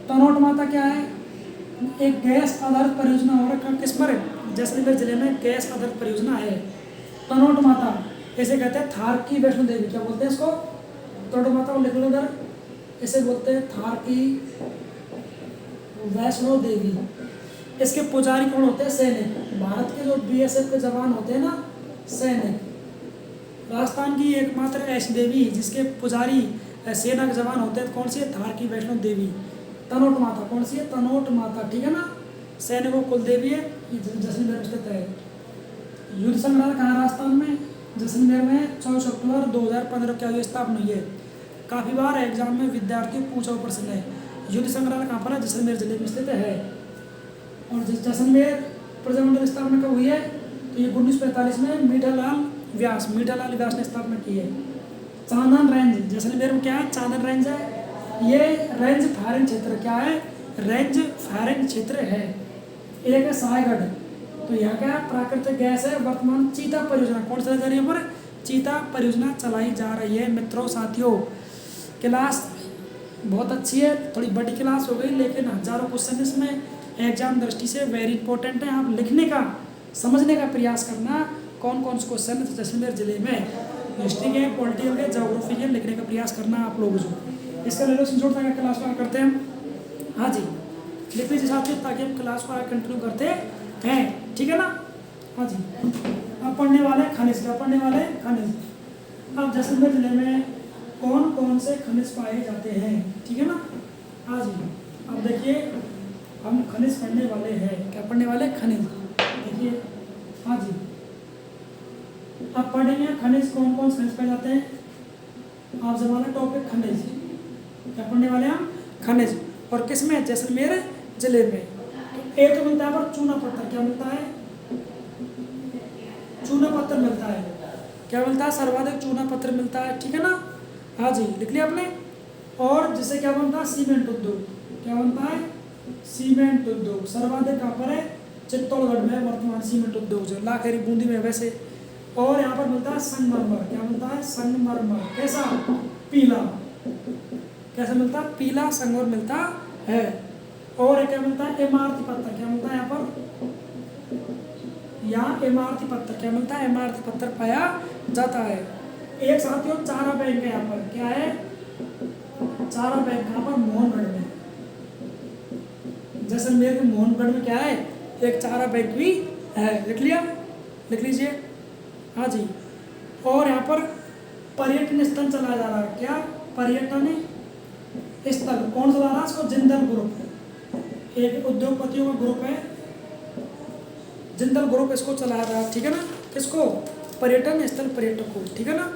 तनोट माता क्या है, एक गैस आधारित परियोजना हो रखा, किस पर, जैसलमेर जिले में गैस आधारित परियोजना है। तनोट माता ऐसे कहते हैं थार की वैष्णो देवी, क्या बोलते हैं इसको, तनोट माता को लिख लो उधर, इसे बोलते हैं थार की वैष्णो देवी। इसके पुजारी कौन होते हैं, सैनिक, भारत के जो बीएसएफ के जवान होते हैं ना, सैनिक। राजस्थान की एकमात्र ऐसी देवी जिसके पुजारी सेना के जवान होते हैं, कौन सी है, थार की वैष्णो देवी। तनोट माता कौन सी है, तनोट माता, ठीक है ना, सैनिकों कुल देवी है, जैसलमेर में स्थित है। युद्ध संग्रहालय कहाँ, राजस्थान में, जैसलमेर में 24 अक्टूबर 2015 क्या हुई, स्थापना हुई है। काफ़ी बार एग्जाम में विद्यार्थियों पूछा हुआ प्रश्न है, युद्ध संग्रहालय कहाँ पर है, जैसलमेर जिले में स्थित है। और जैसलमेर प्रजामंडल स्थापना कब हुई है, तो ये 1945 में मीठालाल व्यास ने स्थापना की है। चांदन रेंज, जैसलमेर में क्या है, चांदन रेंज है, ये रेंज फायरिंग क्षेत्र, क्या है, रेंज फायरिंग क्षेत्र है। एक है सायगढ़, तो यहाँ क्या है, प्राकृतिक गैस है। वर्तमान चीता परियोजना कौन सा है, यहाँ पर चीता परियोजना चलाई जा रही है। मित्रों साथियों, क्लास बहुत अच्छी है, थोड़ी बड़ी क्लास हो गई, लेकिन हजारों क्वेश्चन इसमें एग्जाम दृष्टि से वेरी इंपॉर्टेंट है। आप लिखने का, समझने का प्रयास करना, कौन कौन से क्वेश्चन जैसलमेर जिले में हिस्ट्री के, पॉलिटिकल के, ज्योग्राफी के, लिखने का प्रयास करना आप लोग जो इसका ले लो स्क्रीनशॉट, ताकि क्लास को करते हैं। हाँ जी, लिख लीजिए साथियों, ताकि हम क्लास को कंटिन्यू करते हैं, ठीक है ना। हाँ जी, अब पढ़ने वाले खनिज, क्या पढ़ने वाले, खनिज। अब जैसलमेर जिले में कौन कौन से खनिज पाए जाते हैं, ठीक है ना। हाँ जी, अब देखिए हम खनिज पढ़ने वाले हैं, क्या पढ़ने वाले, खनिज, देखिए। हाँ जी, अब पढ़ेंगे खनिज, कौन कौन से खनिज पाए जाते हैं। आप जमाना टॉपिक खनिज, क्या पढ़ने वाले हैं हम, खनिज, और किस में, जैसलमेर जिले में। तो एक तो मिलता है पर चूना पत्थर, क्या मिलता है, चूना पत्थर मिलता है, क्या मिलता है, सर्वाधिक चूना पत्थर मिलता है, ठीक है ना। हाँ जी, लिख लिया आपने। और जिससे क्या बनता है, सीमेंट उद्योग, क्या बनता है, सीमेंट उद्योग। सर्वाधिक कहाँ पर है, चित्तौड़गढ़ में वर्तमान सीमेंट उद्योग जो, लाखेरी बूंदी में वैसे। और यहाँ पर मिलता है संगमरमर, क्या मिलता है, संगमरमर, कैसा, पीला, कैसा मिलता है, पीला संगमरमर मिलता है। और क्या मिलता है, इमारती पत्थर, क्या मिलता है यहाँ पर, यहाँ इमारती पत्थर, क्या मिलता है, इमारती पत्थर पाया जाता है। एक साथियों चारा बैंक है यहाँ पर, क्या है, चारा बैंक, यहाँ पर मोहनगढ़ में, जैसलमेर के मोहनगढ़ में क्या है, एक चारा बैंक भी है, लिख लिया, लिख लीजिए। हाँ जी, और यहाँ पर पर्यटन स्थल चलाया जा रहा है, क्या, पर्यटन स्थल, कौन सा चला रहा है इसको, जिंदल ग्रुप, एक उद्योगपतियों का ग्रुप है, जिंदल ग्रुप इसको चला रहा है, ठीक है ना, किसको, पर्यटन स्थल पर्यटक को, ठीक है ना।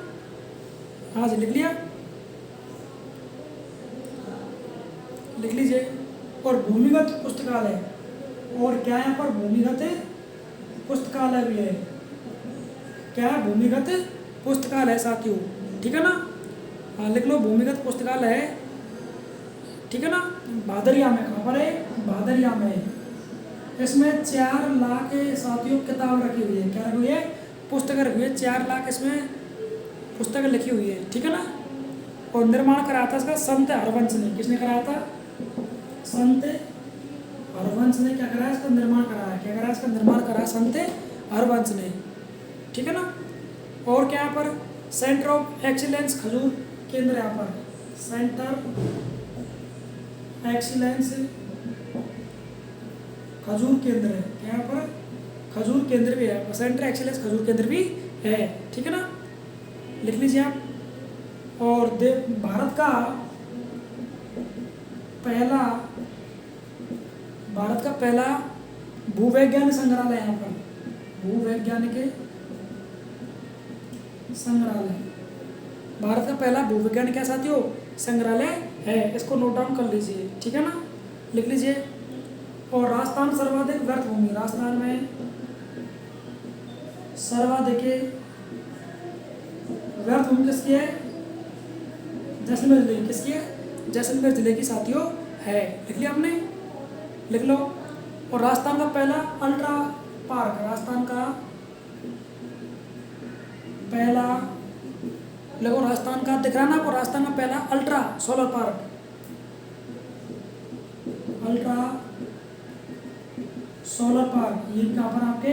हाँ जी, लिख लिया, लिख लीजिए। और भूमिगत पुस्तकालय, और क्या है यहाँ पर, भूमिगत पुस्तकालय भी है, क्या है, भूमिगत पुस्तकालय साथियों, ठीक है ना। हाँ, लिख लो, भूमिगत पुस्तकालय है, ठीक है ना। भादरिया में, कहाँ पर है, भादरिया में। इसमें 4 लाख साथियों किताब रखी हुई है, क्या रखी हुई है, पुस्तकें रखी हुई है, 4 लाख इसमें पुस्तकें लिखी हुई है, ठीक है ना। और निर्माण कराया था इसका संत हरवंश ने, किसने कराया था, संत हरवंश ने क्या कराया, इसका निर्माण कराया, क्या कराया, इसका निर्माण कराया संत हरवंश ने, ठीक है ना। और क्या यहाँ पर सेंटर ऑफ एक्सीलेंस खजूर केंद्र, यहाँ पर सेंटर एक्सीलेंस खजूर केंद्र है, क्या यहाँ पर खजूर केंद्र भी है, सेंटर एक्सीलेंस खजूर केंद्र भी है, ठीक है ना, लिख लीजिए आप। और भारत का पहला भूवैज्ञानिक संग्रहालय, यहाँ पर भूवैज्ञानिक संग्रहालय, भारत का पहला भूवैज्ञानिक क्या साथियों, संग्रहालय है, इसको नोट डाउन कर लीजिए, ठीक है ना, लिख लीजिए। और राजस्थान सर्वाधिक व्यर्थ भूमि, राजस्थान में सर्वाधिक व्यर्थ भूमि किसकी है, जैसलमेर जिले की, किसकी है, जैसलमेर जिले की साथियों है, लिख लिया आपने। लिख लो। और राजस्थान का पहला अल्ट्रा पार्क, राजस्थान का पहला, देखो राजस्थान का दिख रहा ना आपको, राजस्थान का पहला ultra solar park, ultra solar park, ये कहाँ पर आपके,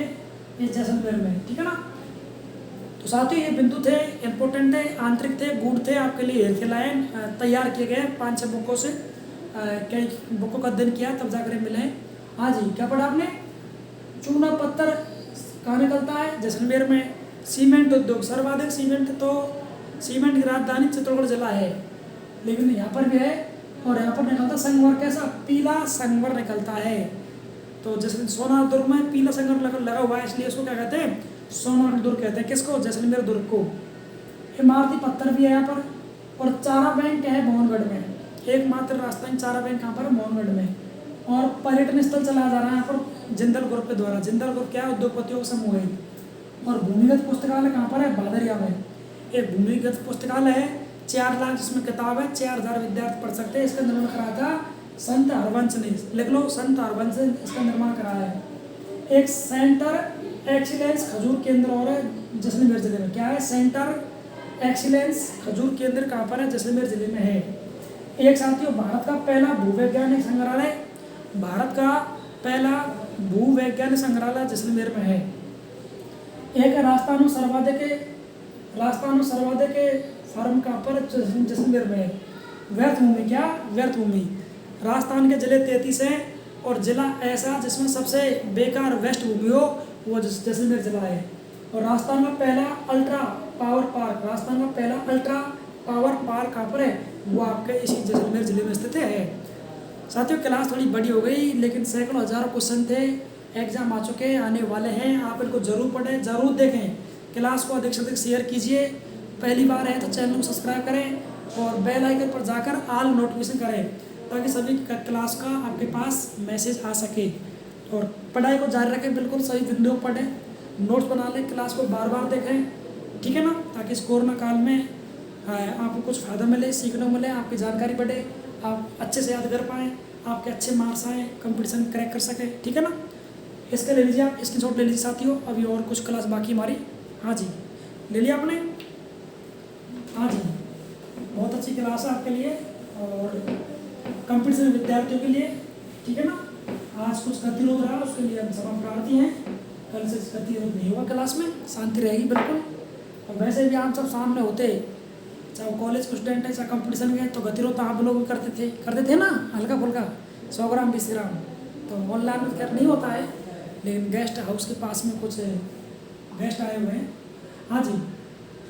ये जैसलमेर में, ठीक है ना। तो साथियों ये बिंदु थे, इंपॉर्टेंट थे, आंतरिक थे, गुण थे, आपके लिए हेल्थ लाइन तैयार किए गए 5-6 बुकों से, कई बुकों का अध्ययन किया तब जाकर मिले। हाँ जी, क्या पढ़ा आपने, चूना पत्थर कहाँ निकलता है, जैसलमेर में। सीमेंट उद्योग, सर्वाधिक सीमेंट तो सीमेंट की राजधानी चित्तौड़गढ़ जिला है, लेकिन यहाँ पर भी है। और यहाँ पर निकलता संगमर, कैसा, पीला संगमर निकलता है। तो जैसे सोनार दुर्ग में पीला संगमर लगा हुआ है, इसलिए उसको क्या कहते हैं, सोनार दुर्ग कहते हैं। किसको, जैसलमेर दुर्ग को। इमारती पत्थर भी है यहाँ पर। और चारा बैंक है मोहनगढ़ में, एकमात्र राजस्थानी चारा बैंक कहाँ पर, मोहनगढ़ में। और पर्यटन स्थल चला जा रहा है यहाँ पर जिंदल ग्रुप के द्वारा। जिंदल ग्रुप क्या है, उद्योगपतियों का समूह है। और भूमिगत पुस्तकालय कहाँ पर है, बादरिया में। एक भूमिगत पुस्तकालय है, 4 लाख जिसमें किताब है, 4000 विद्यार्थी पढ़ सकते हैं। इसका निर्माण कराया था संत हरवंश ने, लिख लो, संत हरवंश ने इसका निर्माण कराया है। एक सेंटर एक्सीलेंस खजूर केंद्र और है जैसलमेर जिले में। क्या है, सेंटर एक्सीलेंस खजूर केंद्र कहाँ पर है, जैसलमेर जिले में है। एक साथियों, भारत का पहला भूवैज्ञानिक संग्रहालय, भारत का पहला भूवैज्ञानिक संग्रहालय जैसलमेर में है। एक राजस्थान सर्वाधिक फार्म कहाँ पर, जैसलमेर में है। व्यर्थ भूमि, क्या, व्यर्थ भूमि। राजस्थान के जिले 33 हैं, और जिला ऐसा जिसमें सबसे बेकार वेस्ट भूमि हो वो जैसलमेर जिला है। और राजस्थान का पहला अल्ट्रा पावर पार्क, राजस्थान का पहला अल्ट्रा पावर पार्क कहाँ पर है, वो आपके इसी जैसलमेर जिले में स्थित है। साथियों क्लास थोड़ी बड़ी हो गई, लेकिन सैकड़ों हज़ारों क्वेश्चन थे, एग्जाम आ चुके, आने वाले हैं। आप इनको जरूर पढ़ें, जरूर देखें। क्लास को अधिक से अधिक शेयर कीजिए। पहली बार है तो चैनल को सब्सक्राइब करें और बेल आइकन पर जाकर ऑल नोटिफिकेशन करें, ताकि सभी क्लास का आपके पास मैसेज आ सके। और पढ़ाई को जारी रखें, बिल्कुल सही बिंदुओं पर पढ़ें, नोट्स बना लें, क्लास को बार बार देखें, ठीक है ना, ताकि इस कोरोना काल में आपको कुछ फ़ायदा मिले, सीखने को मिले, आपकी जानकारी बढ़े, आप अच्छे से याद कर पाएँ, आपके अच्छे मार्क्स आएँ, कंपटीशन क्रैक कर सकें, ठीक है ना। इसके ले लीजिए, आप स्क्रीनशॉट ले लीजिए साथियों। अभी और कुछ क्लास बाकी हमारी। हाँ जी, ले लिया आपने। हाँ जी, बहुत अच्छी क्लास है आपके लिए और कंपटीशन विद्यार्थियों के लिए, ठीक है ना। आज कुछ गतिरोध रहा, उसके लिए हम क्षमा प्रार्थी हैं। कल से गतिरोध नहीं होगा, क्लास में शांति रहेगी बिल्कुल। और वैसे भी आप सब सामने होते, चाहे वो कॉलेज के स्टूडेंट है, चाहे कंपटीशन के, तो गतिरोध तो आप लोग भी करते थे ना, हल्का फुल्का 100 ग्राम 20 ग्राम। तो ऑनलाइन में खैर नहीं होता है, लेकिन गेस्ट हाउस के पास में कुछ गेस्ट आए हुए हैं। हाँ जी,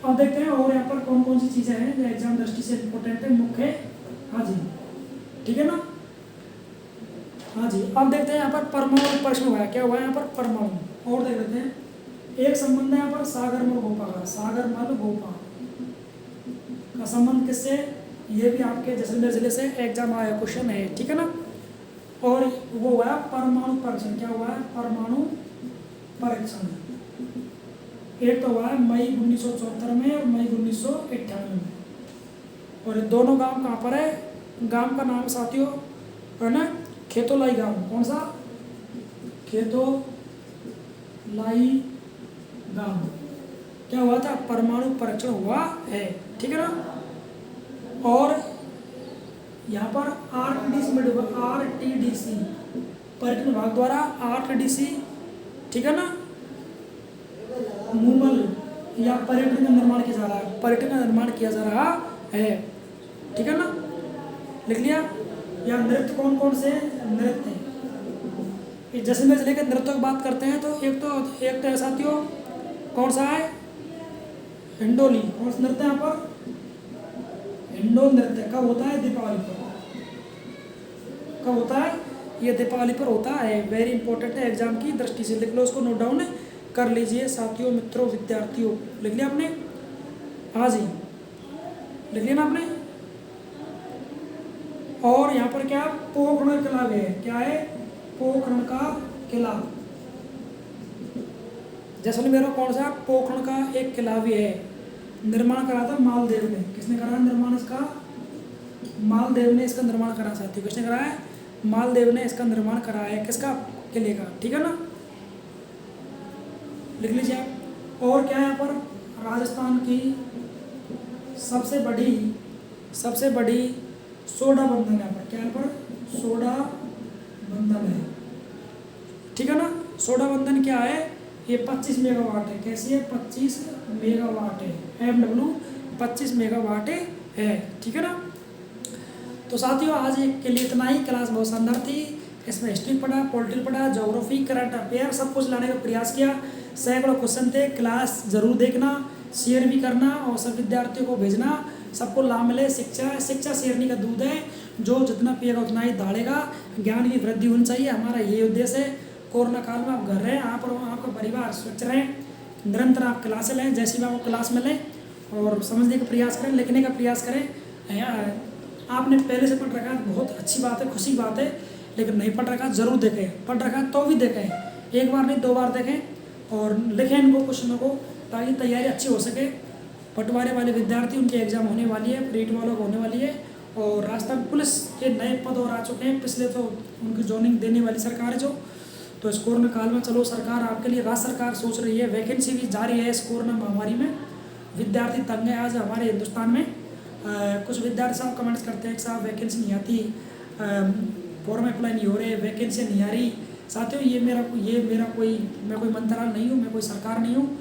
अब देखते हैं और यहाँ पर कौन कौन सी चीज़ें हैं जो एग्जाम दृष्टि से इम्पोर्टेंट है, मुख्य। हाँ जी, ठीक है ना। हाँ जी, अब देखते हैं यहाँ पर परमाणु प्रश्न हुआ है, क्या हुआ है यहाँ पर, परमाणु। और देख लेते हैं, एक संबंध है यहाँ पर सागरमल गोपा का, सागरमल गोपा का संबंध किससे, ये भी आपके जैसलमेर जिले से एग्जाम आया क्वेश्चन है, ठीक है ना। और वो हुआ है परमाणु परीक्षण, क्या हुआ है, परमाणु परीक्षण। एक तो हुआ है मई 1974 में और मई 1998 में। और ये दोनों गांव कहाँ पर है, गांव का नाम साथियों है ना, खेतोलाई गांव। कौन सा, खेतोलाई गांव। क्या हुआ था, परमाणु परीक्षण हुआ है, ठीक है ना। और यहाँ पर आरटीडीसी पर्यटन विभाग द्वारा आरटीडीसी, ठीक है ना, मूमल या पर्यटन का निर्माण किया जा रहा है, पर्यटन का निर्माण किया जा रहा है, ठीक है ना, लिख लिया। या नृत्य कौन कौन से नृत्य, जैसलमेर जिले के नृत्यों की बात करते हैं तो एक तो है साथियों, कौन सा है, हिंडोली। कौन सा नृत्य यहाँ पर, हिंडोल नृत्य। कब होता है, दीपावली पर। कब होता है, ये दीपावली पर होता है। वेरी इंपॉर्टेंट है एग्जाम की दृष्टि से, लिख लो, उसको नोट डाउन कर लीजिए साथियों, मित्रों, विद्यार्थियों। लिख लिया आपने, हाँ जी, लिख लिया ना आपने। और यहाँ पर क्या, पोखरण किला भी है, क्या है, पोखरण का किला। जैसलमेर में कौन सा, पोखरण का एक किला भी है, निर्माण करा था मालदेव ने। किसने करा निर्माण इसका, मालदेव ने इसका निर्माण करा साथियों। किसने करा है, मालदेव ने इसका निर्माण कराया है। किसका? किले का। ठीक है ना, लिख लीजिए आप। और क्या है यहाँ पर? राजस्थान की सबसे बड़ी सोडा बंधन है यहाँ पर। क्या है यहाँ पर? सोडा बंधन है। ठीक है ना, सोडा बंधन क्या है? ये 25 मेगावाट है। कैसी है? 25 मेगावाट है। MW 25 मेगावाट है। ठीक है ना, तो साथियों आज के लिए इतना ही। क्लास बहुत शानदार थी। इसमें हिस्ट्री पढ़ा, पॉलिटिकल पढ़ा, ज्योग्राफी, करंट अफेयर सब कुछ लाने का प्रयास किया। सैकड़ों क्वेश्चन थे। क्लास जरूर देखना, शेयर भी करना और सब विद्यार्थियों को भेजना। सबको लाभ मिले। शिक्षा शेरनी का दूध है, जो जितना पिएगा उतना ही दौड़ेगा। ज्ञान की वृद्धि होनी चाहिए, हमारा ये उद्देश्य है। कोरोना काल में आप घर रहें, आप और आपका परिवार सुरक्षित रहें। निरंतर आप क्लासें लें, जैसे भी आपको क्लास मिले और समझने का प्रयास करें, लिखने का प्रयास करें। आपने पहले से पढ़ रखा है, बहुत अच्छी बात है, खुशी की बात है। लेकिन नहीं पढ़ रखा ज़रूर देखें, पढ़ रखा तो भी देखें, एक बार नहीं 2 बार देखें और लिखें इनको क्वेश्चनों को, ताकि तैयारी अच्छी हो सके। पटवारी वाले विद्यार्थी, उनकी एग्ज़ाम होने वाली है, प्रीट वालों को होने वाली है। और राजस्थान पुलिस के नए पद और आ चुके हैं, पिछले तो उनकी जोनिंग देने वाली सरकार है जो। तो इस कोरोना काल में चलो सरकार आपके लिए, राज्य सरकार सोच रही है, वैकेंसी भी जारी है। इस कोरोना महामारी में विद्यार्थी तंग है आज हमारे हिंदुस्तान में। कुछ विद्यार्थी साहब कमेंट्स करते हैं कि साहब वैकेंसी नहीं आती, फॉर्म अप्लाई नहीं हो रहे, वैकेंसी नहीं आ रही। साथियों मैं कोई मंत्रालय नहीं हूँ, मैं कोई सरकार नहीं हूँ।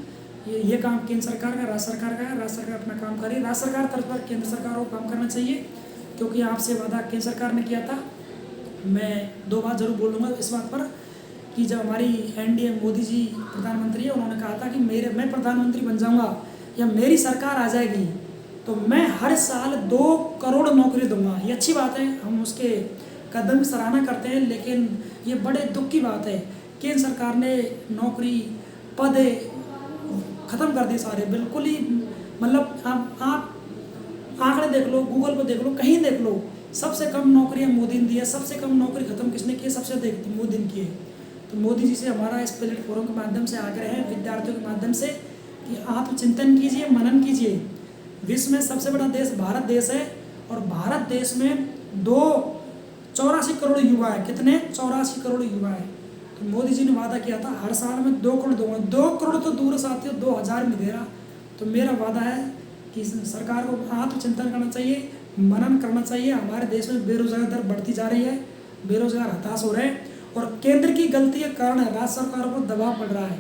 ये काम केंद्र सरकार का, राज्य सरकार का है। राज्य सरकार अपना काम करे, राज्य सरकार तर्ज पर केंद्र सरकार को काम करना चाहिए, क्योंकि आपसे वादा केंद्र सरकार ने किया था। मैं 2 बात जरूर बोलूँगा इस बात पर कि जब हमारी NDA मोदी जी प्रधानमंत्री है, उन्होंने कहा था कि मैं प्रधानमंत्री बन जाऊँगा या मेरी सरकार आ जाएगी तो मैं हर साल 2 करोड़ नौकरी दूंगा। ये अच्छी बात है, हम उसके कदम की सराहना करते हैं। लेकिन ये बड़े दुख की बात है, केंद्र सरकार ने नौकरी पद ख़त्म कर दिए सारे, बिल्कुल ही। मतलब आप आंकड़े देख लो, गूगल पर देख लो, कहीं देख लो, सबसे कम नौकरियाँ मोदी ने दी है। सबसे कम नौकरी खत्म किसने की है? सबसे अधिक मोदी ने की है। तो मोदी जी से हमारा इस प्लेटफॉर्म के माध्यम से आग्रह है, विद्यार्थियों के माध्यम से, कि आप चिंतन कीजिए, मनन कीजिए। विश्व में सबसे बड़ा देश भारत देश है और भारत देश में 84 करोड़ युवा है। कितने? 84 करोड़ युवा है। तो मोदी जी ने वादा किया था हर साल में 2 करोड़ दूंगा। 2 करोड़ तो दूर साथियों, 2000 नहीं दे रहा। तो मेरा वादा है कि सरकार को आत्मचिंतन करना चाहिए, मनन करना चाहिए। हमारे देश में बेरोजगारी दर बढ़ती जा रही है, बेरोजगार हताश हो रहे हैं और केंद्र की गलती के कारण राज्य सरकारों पर दबाव पड़ रहा है।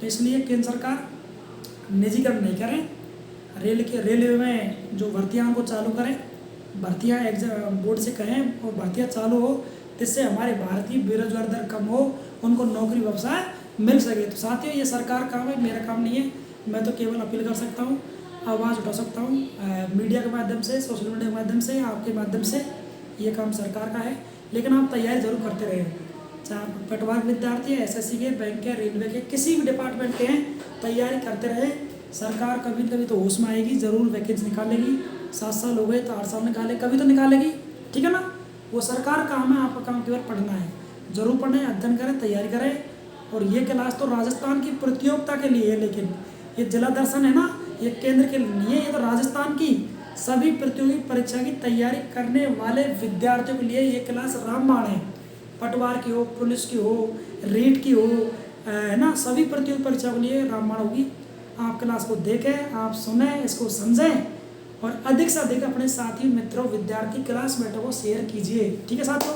तो इसलिए केंद्र सरकार निजीकरण नहीं करें, रेलवे में जो भर्तियाँ उनको चालू करें, भर्तियाँ एग्जाम बोर्ड से कहें और भर्तियाँ चालू हो, जिससे हमारे भारतीय बेरोजगार दर कम हो, उनको नौकरी व्यवसाय मिल सके। तो साथियों ये सरकार काम है, मेरा काम नहीं है। मैं तो केवल अपील कर सकता हूँ, आवाज़ उठा सकता हूँ मीडिया के माध्यम से, सोशल मीडिया के माध्यम से, आपके माध्यम से। ये काम सरकार का है, लेकिन आप तैयारी जरूर करते रहें। चाहे आप पटवारी विद्यार्थी है, SSC के, बैंक के, रेलवे के, किसी भी डिपार्टमेंट के हैं, तैयारी करते रहे। सरकार कभी न कभी तो होश में आएगी, ज़रूर वैकेंसी निकालेगी। 7 साल हो गए तो 8 साल निकाले, कभी तो निकालेगी। ठीक है ना, वो सरकार का काम है, आपका काम केवल पढ़ना है। जरूर पढ़ें, अध्ययन करें, तैयारी करें। और ये क्लास तो राजस्थान की प्रतियोगिता के लिए है, लेकिन ये जिला दर्शन है ना, ये केंद्र के लिए नहीं है। ये तो राजस्थान की सभी प्रतियोगी परीक्षा की तैयारी करने वाले विद्यार्थियों के लिए ये क्लास रामबाण है। पटवार की हो, पुलिस की हो, रीट की हो, है ना, सभी प्रतियोगी परीक्षा के लिए रामबाण होगी। आप क्लास को देखें, आप सुने, इसको समझें और अधिक से अधिक अपने साथी मित्रों, विद्यार्थी, क्लासमेटों को शेयर कीजिए। ठीक है साथियों,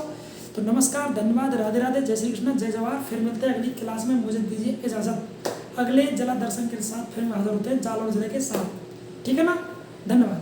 तो नमस्कार, धन्यवाद, राधे राधे, जय श्री कृष्ण, जय जवाहर। फिर मिलते हैं अगली क्लास में, मुझे दीजिए इजाज़त। अगले जिला दर्शन के साथ फिर हाजिर होते हैं, जालौर जिले के साथ। ठीक है ना, धन्यवाद।